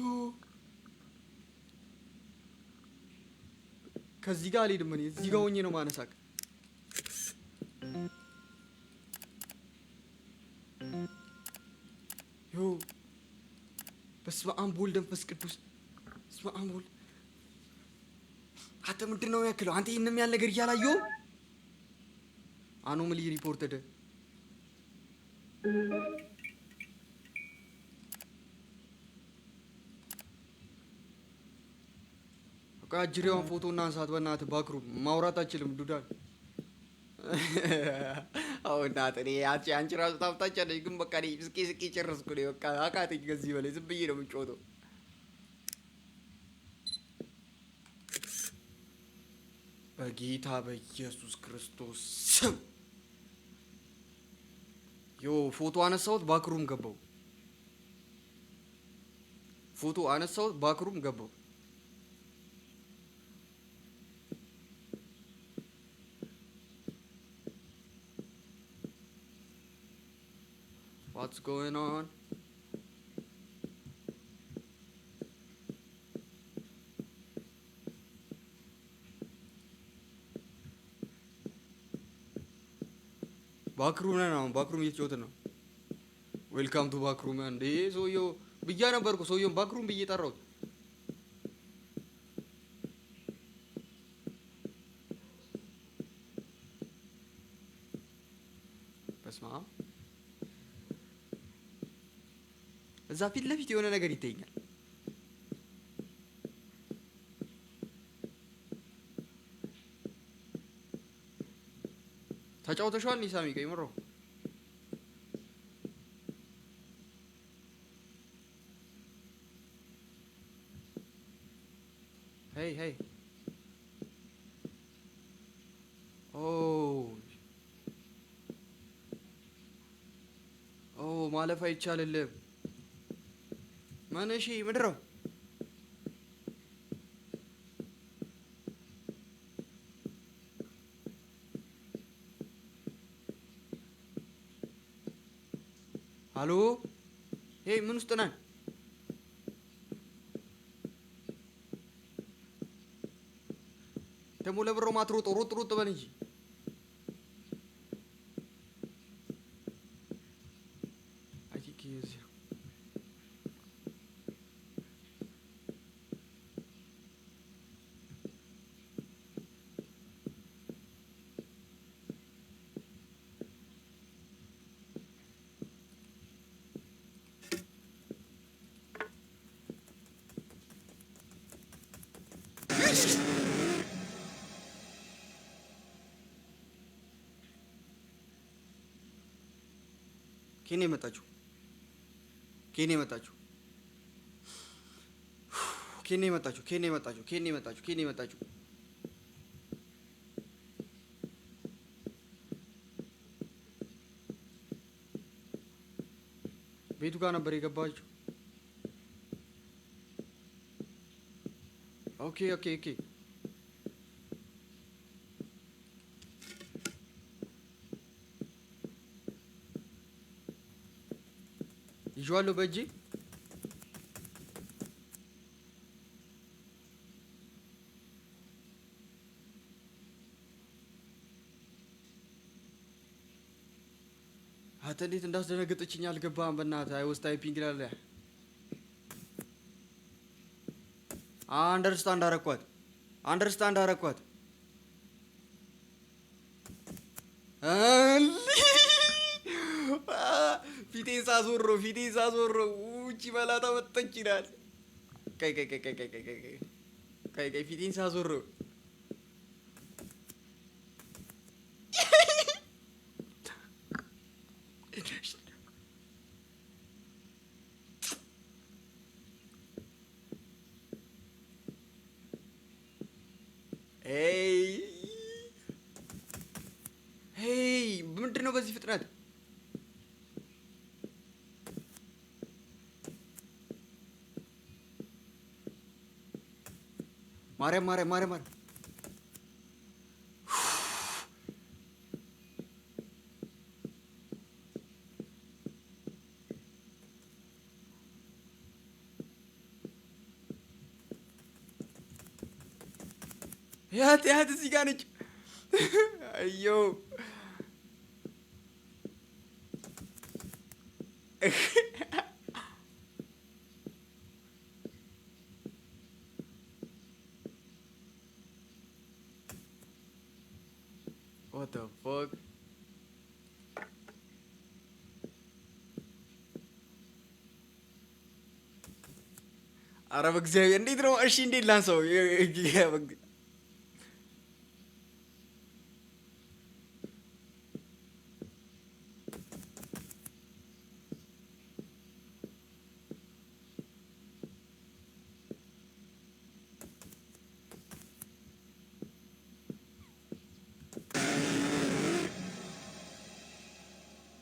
ከዚህ ጋር አልሄድም። እኔ እዚህ ጋር ሆኜ ነው ማነሳቅ። ዮ በስመ አብ ወወልድ ወመንፈስ ቅዱስ በስመ አብ ወወልድ። አንተ ምንድን ነው ያክለው? አንተ ይሄን የሚያል ነገር እያላየው አኖማሊ ሪፖርትድ አጅሬዋን ፎቶ እና አንሳት በእናትህ። ባክሩም ማውራት አችልም ዱዳን። አዎ እናት እኔ አንቺ ራሱ ታፍታቻለሽ። ግን በቃ እኔ ስቄ ጨረስኩ። እኔ በቃ አቃተኝ። ከዚህ በላይ ዝም ብዬ ነው የምጮተው። በጌታ በኢየሱስ ክርስቶስ ስም ፎቶ አነሳሁት፣ ባክሩም ገባው። ፎቶ አነሳሁት፣ ባክሩም ገባው። What's going on? ባክሩም ነው። ባክሩም እየተጫወተ ነው። ዌልካም ቱ ባክሩም። እንዴ ሰውየው ብያ ነበርኩ። ሰውየውን ባክሩም ብዬ ጠራሁት። በስመ አብ እዛ ፊት ለፊት የሆነ ነገር ይተኛል። ተጫውተሽዋል ኒሳሚ ቀይ ምሮ ሄይ ሄይ ኦ ማለፍ አይቻልልም። ማነሺ ምድረው አሎ ሄይ ምን ውስጥ ነህ? ደግሞ ለብሮ ማትሮጥ ሩጥ ሩጥ በል እንጂ ኬኔ መጣችሁ ኬኔ መጣችሁ ኬኔ መጣችሁ ኬኔ መጣችሁ ኬኔ መጣችሁ ኬኔ መጣችሁ ቤቱ ጋር ነበር የገባችሁ። ኦኬ ኦኬ ኦኬ ይዤዋለሁ በእጄ አንተ እንዴት እንዳስደነገጠችኝ አልገባህም። በእናትህ አይ ወስ ታይፒንግ ይላል። አንደርስታንድ አረኳት ፊቴን ሳዞረው ውጪ በላታ መጣች ይላል። ቀይ ፊቴን ሳዞረው ሄይ ምንድን ነው በዚህ ፍጥነት? ማርያም ያት እዚህ ጋር ነች። አዮ what the fuck? ኧረ በእግዚአብሔር እንዴት ነው? እሺ እንዴት ላንሳው?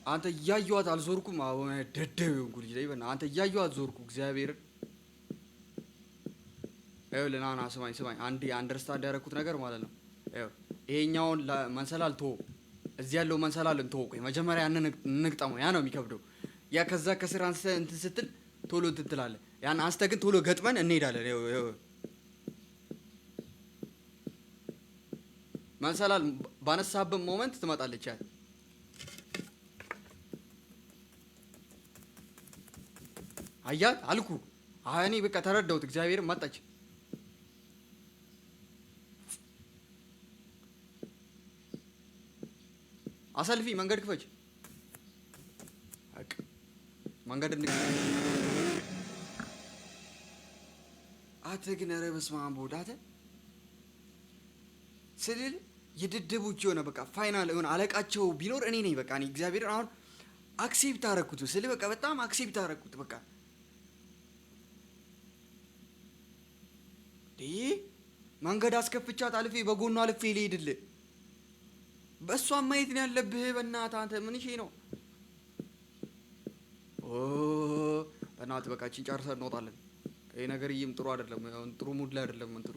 አንተ እያየኋት አልዞርኩም። አሁን ደደብ የሆንኩ ልጅ ላይ በእናትህ አንተ እያየኋት ዞርኩ። እግዚአብሔርን ይኸውልህ ና ስማኝ አንዴ አንደርስታንድ ያደረኩት ነገር ማለት ነው። ይሄኛውን መንሰላል ተወው፣ እዚህ ያለው መንሰላል እንተወው። ቆይ መጀመሪያ ያንን እንግጠመው። ያ ነው የሚከብደው። ያ ከዛ ከስር አንስተህ እንትን ስትል ቶሎ እንትን ትላለህ። ያን አንስተህ ግን ቶሎ ገጥመን እንሄዳለን። መንሰላል ባነሳህበት ሞመንት ትመጣለች። ያ አያት አልኩ። እኔ በቃ ተረዳሁት። እግዚአብሔርን መጣች። አሰልፊ መንገድ ክፈች። መንገድ አተ ግን ኧረ በስመ አብ ወልድ አተ ስልል የደደቦች የሆነ በቃ ፋይናል የሆነ አለቃቸው ቢኖር እኔ ነኝ። በቃ እኔ እግዚአብሔርን አሁን አክሴፕት አደረኩት ስል በቃ በጣም አክሴፕት አደረኩት። በቃ መንገድ አስከፍቻት አልፌ በጎኗ አልፌ ልሄድልህ በእሷም ማየት ነው ያለብህ። በእናትህ አንተ ምን ይሄ ነው? በእናትህ በቃ እቺን ጨርሰን እንወጣለን። ይሄ ነገርዬም ጥሩ አይደለም። አሁን ጥሩ ሙድ ላይ አይደለም እንትኑ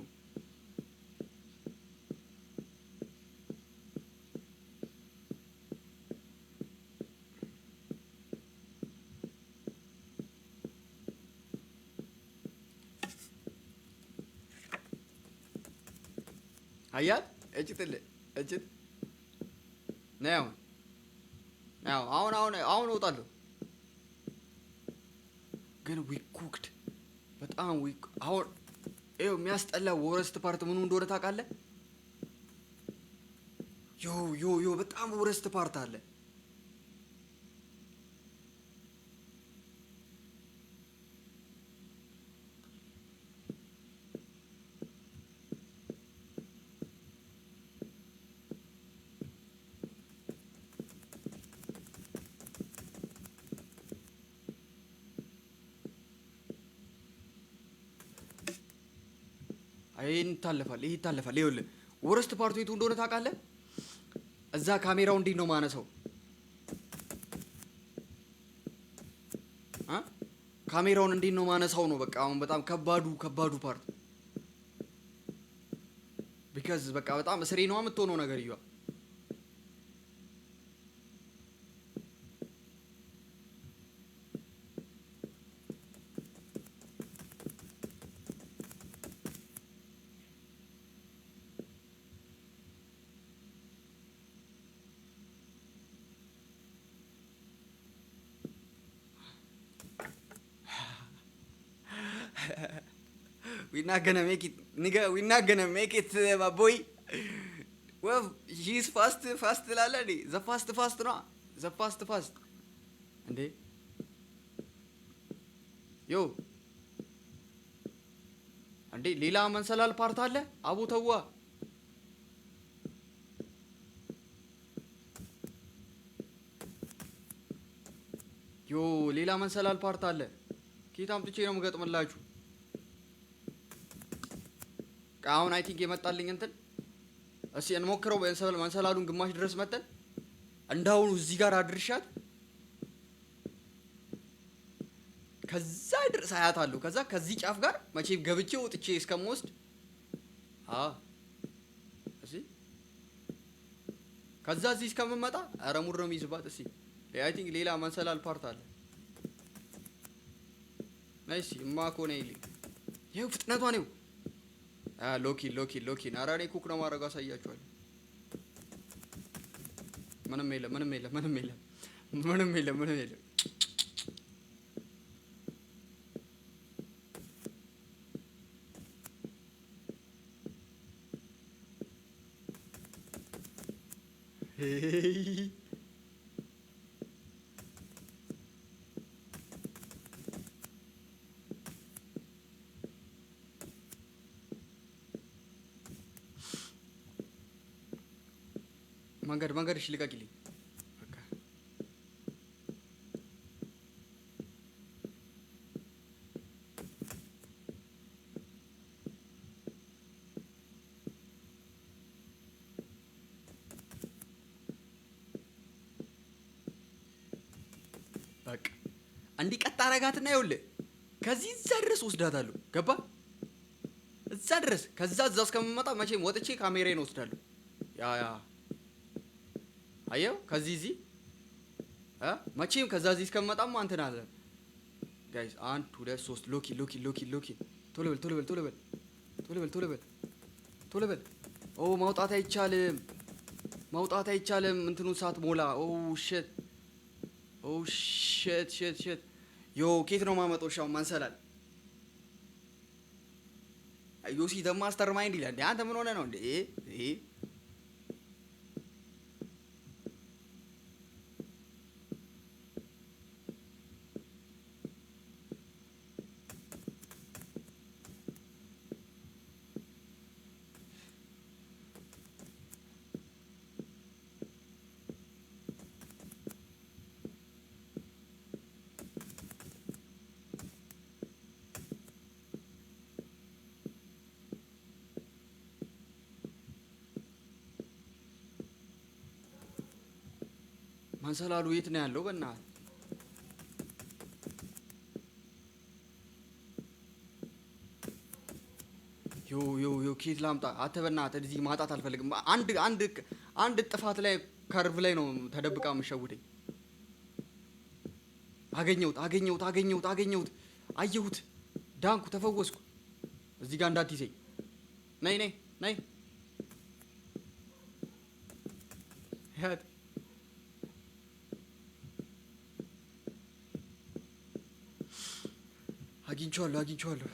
አያት እጭትል እጭት ነው አሁን እወጣለሁ። ግን ዊ ኩክድ በጣም ዊ አሁን ይኸው የሚያስጠላ ወረስት ፓርት ምኑ እንደሆነ ታውቃለህ? ዮ በጣም ወረስት ፓርት አለ። ይሄን ይታለፋል። ይኸውልህ ወረስት ፓርቱ የቱ እንደሆነ ታውቃለህ? እዛ ካሜራው እንዴት ነው ማነሳው? ካሜራውን እንዴት ነው ማነሳው ነው በቃ አሁን በጣም ከባዱ ፓርት ቢካዝ በቃ በጣም እስሬ ነው የምትሆነው ነገርየዋ። We're not gonna make it, nigga. We're not gonna make it, my boy. Well, he's fast laladi. The fast no. The fast. And yo. And Lila Mansalal partale Abu Tawa. Yo, Lila Mansalal partale. ኪታም ጥቼ ነው የምገጥምላችሁ። አሁን አይ ቲንክ የመጣልኝ እንትን እስኪ እንሞክረው። መንሰላሉን ግማሽ ድረስ መተን እንዳሁኑ እዚህ ጋር አድርሻት ከዛ ድረስ አያታለሁ። ከዛ ከዚህ ጫፍ ጋር መቼም ገብቼ ወጥቼ እስከምወስድ እሺ፣ ከዛ እዚህ እስከምመጣ ኧረ ሙድ ነው የሚይዝባት። እስኪ አይ ቲንክ ሌላ መንሰላል ፓርት አለ። ናይስ ማኮ ነው ይልኝ። ይሄው ፍጥነቷ ነው። ሎኪን ኧረ እኔ ኩክ ነው ማድረግ አሳያችኋለሁ። ምንም የለም። መንገድ እሺ ልቀቂልኝ። በቃ እንዲህ ቀጥ አረጋትና ይኸውልህ ከዚህ እዛ ድረስ ወስዳታለሁ። ገባ? እዛ ድረስ ከዛ እስከምመጣ መቼም ወጥቼ ካሜራዬን ወስዳለሁ። ያ አየው ከዚህ እዚህ መቼም ከዛ እዚህ እስከምመጣማ እንትን አለ። ጋይስ 1 2 3 ሎኪ ቶሎ በል። ኦ ማውጣት አይቻልም እንትኑን ሳትሞላ። ኦ ሼት ዮ ኬት ነው ማመጣው? ሻው ማንሰላል ዮሲ ደ ማስተር ማይንድ ይላል። አንተ ምን ሆነ ነው እንዴ? መንሰላሉ የት ነው ያለው? በእናትህ ዮ ኬት ላምጣ? አንተ በእናትህ እዚህ ማጣት አልፈልግም። አንድ ጥፋት ላይ ከርቭ ላይ ነው ተደብቃ የምትሸውደኝ። አገኘሁት፣ አየሁት፣ ዳንኩ፣ ተፈወስኩ። እዚህ ጋር እንዳትይዘኝ። ነይ ያት አግኝቼዋለሁ።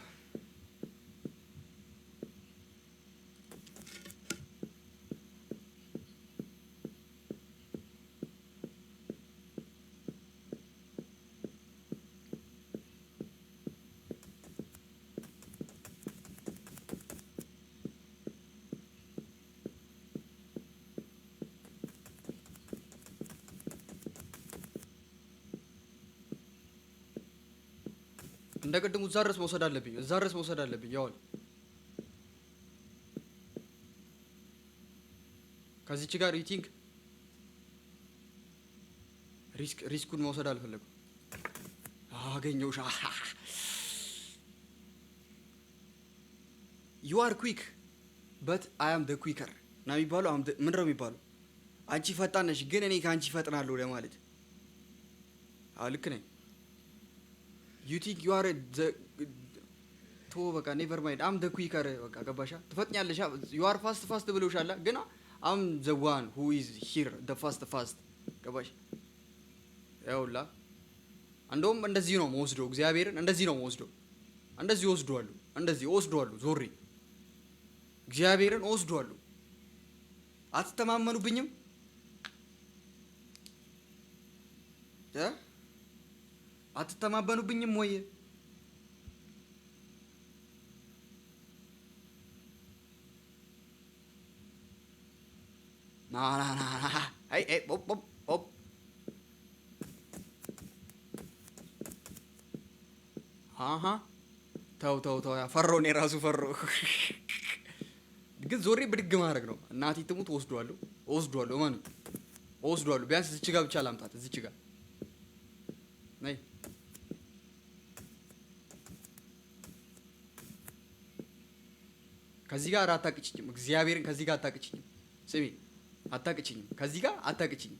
እንደ ቅድሙ እዛ ድረስ መውሰድ አለብኝ። ያው ከዚች ጋር ሪቲንግ ሪስኩን መውሰድ አልፈለጉም። አገኘሁሽ። ዩ አር ኩዊክ በት አይ አም ደ ኩዊከር ነው የሚባለው። ምንድን ነው የሚባለው? አንቺ ፈጣን ነሽ፣ ግን እኔ ከአንቺ ፈጥናለሁ ለማለት። ልክ ነኝ። ዩ ቲንክ ዩ አር ቶ በቃ ኔቨር ማይንድ አም ደ ኩዊከር። በቃ ገባሻ? ትፈጥኛለሽ። ዩ አር ፋስት ብለውሻላ፣ ግን አም ዘ ዋን ሁ ኢዝ ሂር ደ ፋስት። ገባሽ? ያውላ እንደውም እንደዚህ ነው መወስደው። እግዚአብሔርን እንደዚህ ነው መወስደው። እንደዚህ ወስደዋለሁ። ዞሬ እግዚአብሔርን ወስደዋለሁ። አትተማመኑብኝም? አትተማመኑብኝም ወይ? ና አይ ኦፕ ተው ፈራሁ። እኔ ራሱ ፈራሁ። ግን ዞሬ ብድግ ማድረግ ነው። እናቴ ትሙት ወስደዋለሁ። ማን ወስደዋለሁ? ቢያንስ እዚች ጋር ብቻ ላምጣት። እዚች ጋር ነይ። ከዚህ ጋር አታቅጭኝም። እግዚአብሔርን ከዚህ ጋር አታቅጭኝም። ስሚ፣ አታቅጭኝም። ከዚህ ጋር አታቅጭኝም።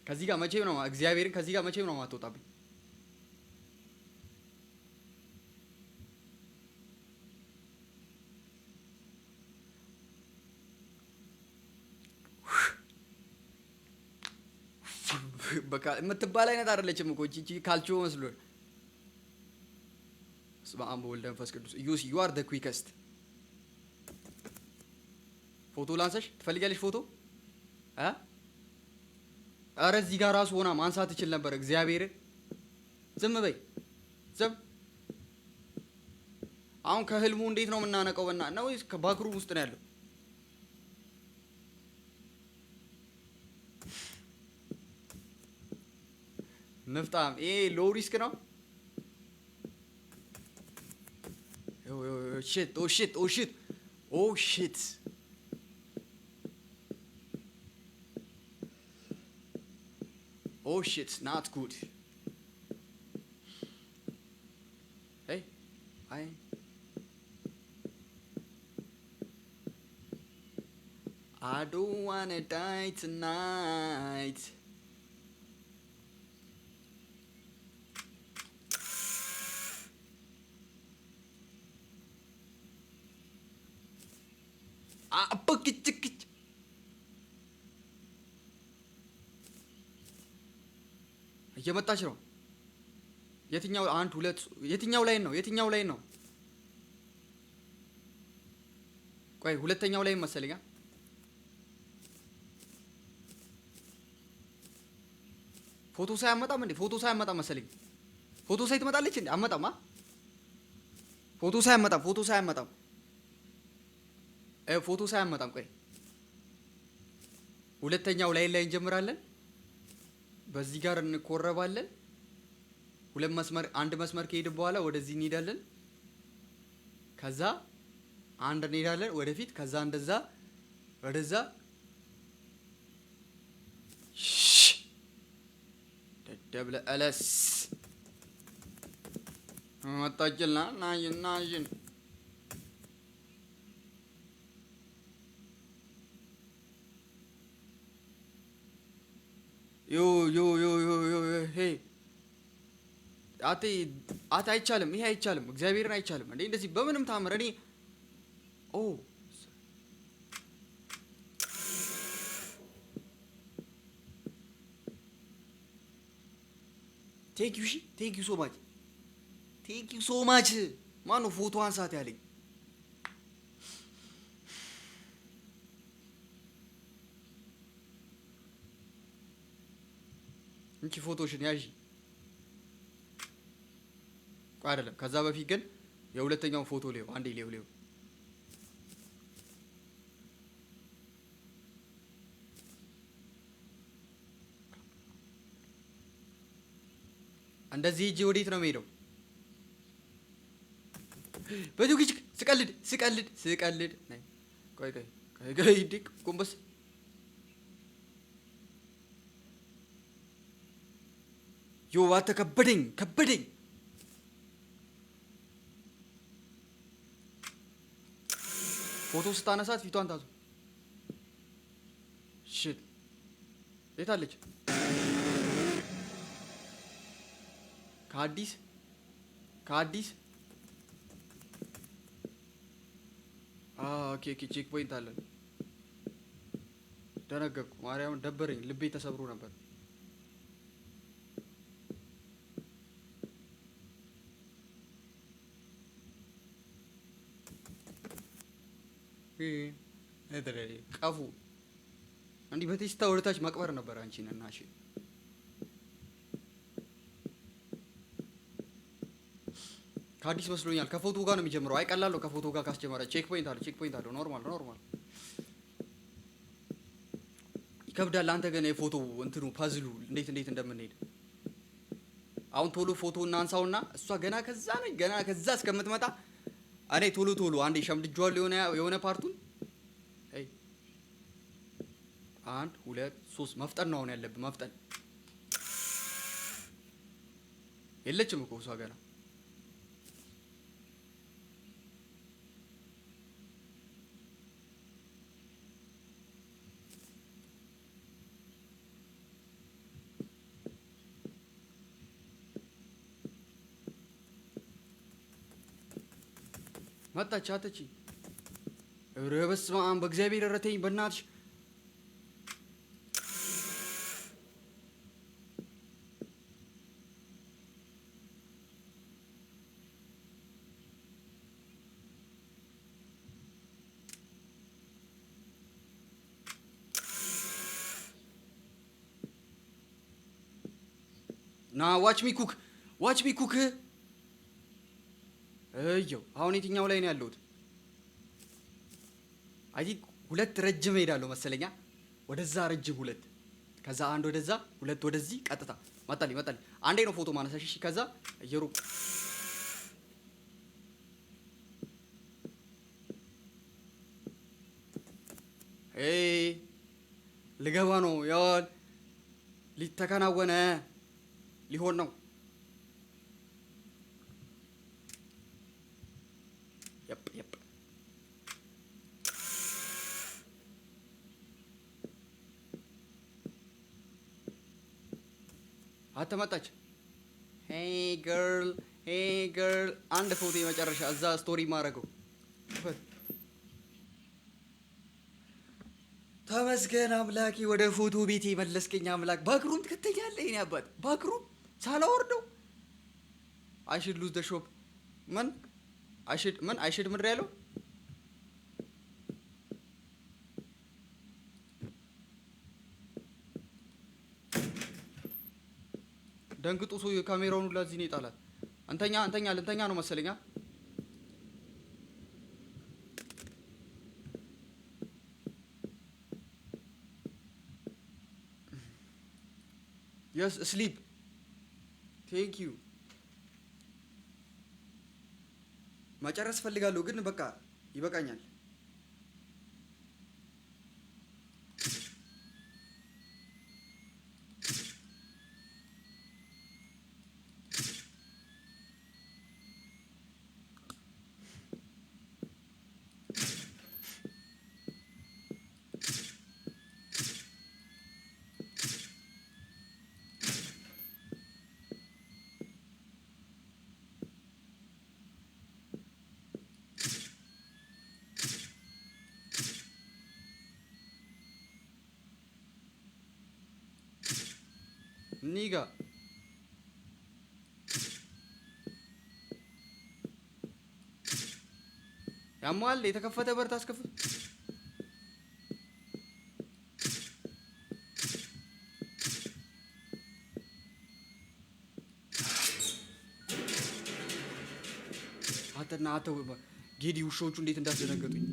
ከዚህ ጋር መቼም ነው እግዚአብሔርን ከዚህ ጋር መቼም ነው የማትወጣብኝ። በቃ የምትባል አይነት አይደለችም እኮ እቺ ካልቾ መስሎ። በስመ አብ ወወልድ ወመንፈስ ቅዱስ። ዩ አር ዘ ኩዊከስት። ፎቶ ላንሳሽ ትፈልጊያለሽ? ፎቶ ኧረ እዚህ ጋር ራሱ ሆና ማንሳት ትችል ነበር። እግዚአብሔርን ዝም በይ ዝም። አሁን ከህልሙ እንዴት ነው የምናነቀው? ነው ወይስ ከባክሩ ውስጥ ነው ያለው? ንፍጣም ይሄ ሎው ሪስክ ነው። ኦ ሺት Oh shit, not good. Hey, I don't wanna die tonight. እየመጣች ነው። የትኛው አንድ ሁለት የትኛው ላይ ነው? ቆይ ሁለተኛው ላይ መሰለኝ። ፎቶ ሳያመጣም መሰለኝ። ፎቶ ሳይ ትመጣለች እንዴ? አመጣማ። ፎቶ ሳያመጣም ቆይ ሁለተኛው ላይ እንጀምራለን። በዚህ ጋር እንቆረባለን። አንድ መስመር ከሄድን በኋላ ወደዚህ እንሄዳለን። ከዛ አንድ እንሄዳለን ወደፊት ከዛ እንደዛ ወደዛ ደደብለ አለስ መጣችልና ናይን ዮ ሄ አቴ አይቻልም። ይሄ አይቻልም። እግዚአብሔርን አይቻልም እንዴ እንደዚህ በምንም ታምር እኔ ኦ ቴንክ ዩ ሶ ማች ማነው ፎቶ አንሳት ያለኝ? እንቺ ፎቶሽን ያዢ አይደለም። ከዛ በፊት ግን የሁለተኛውን ፎቶ ሊው አንዴ ሊው እንደዚህ እጂ ወዴት ነው የምሄደው? በዱግ ስቀልድ ቆይ ዲክ ጎንበስ ዮ ዋተ ከበደኝ ፎቶ ስታነሳት ፊቷን ታዙ ሽት የት አለች? ከአዲስ ኦኬ ቼክ ፖይንት አለን። ደነገጥኩ። ማርያምን ደበረኝ። ልቤ ተሰብሮ ነበር። ቀፉ እንዲህ በቴስታ ወደታች መቅበር ነበር አንቺን እና እሺ ከአዲስ መስሎኛል። ከፎቶ ጋር ነው የሚጀምረው። አይቀላለሁ ከፎቶ ጋር ካስጀመረ ቼክ ፖይንት አለው። ኖርማል ይከብዳል። አንተ ግን የፎቶ እንትኑ ፐዝሉ እንዴት እንደምንሄድ አሁን ቶሎ ፎቶ እናንሳውና እሷ ገና ከዛ እስከምትመጣ እኔ ቶሎ አንዴ ሸምድጄዋለሁ የሆነ ፓርቱን 1 2 3 መፍጠን ነው አሁን ያለብን። መፍጠን የለችም እኮ እሷ ገና መጣች። አተቺ ኧረ በስመ አብ በእግዚአብሔር ረተኝ በእናትሽ ና ዋች ሚ ኩክ እየው አሁን የትኛው ላይ ነው ያለሁት? አይ ቲንክ 2 ረጅም ሄዳለሁ መሰለኛ። ወደዛ ረጅም 2 ከዛ አንድ ወደዛ 2 ወደዚህ ቀጥታ መጣልኝ። አንዴ ነው ፎቶ ማነሳሽ። እሺ ከዛ እየሩቅ ልገባ ነው ያው ሊተከናወነ ሊሆን ነው። የፕ አተመጣች። ሄይ ገርል አንድ ፎቶ የመጨረሻ እዛ ስቶሪ ማድረገው። ተመስገን አምላኬ፣ ወደ ፎቶ ቤቴ መለስከኝ አምላክ። ባክሩም ትከተኛለህ የኔ አባት። ባክሩም ሳላወርደው I should lose the shop ምን I should ምድር ያለው ደንግጡ። ሰው የካሜራውን ሁላ እዚህ ነው ይጣላል። ልንተኛ ነው መሰለኛ። yes sleep thank you መጨረስ ፈልጋለሁ ግን በቃ ይበቃኛል። ኒጋ ያሟል የተከፈተ በር ታስከፍት አተና አተው ጌዲ ውሾቹ እንዴት እንዳስደነገጡኝ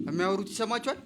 የሚያወሩት ይሰማቸዋል።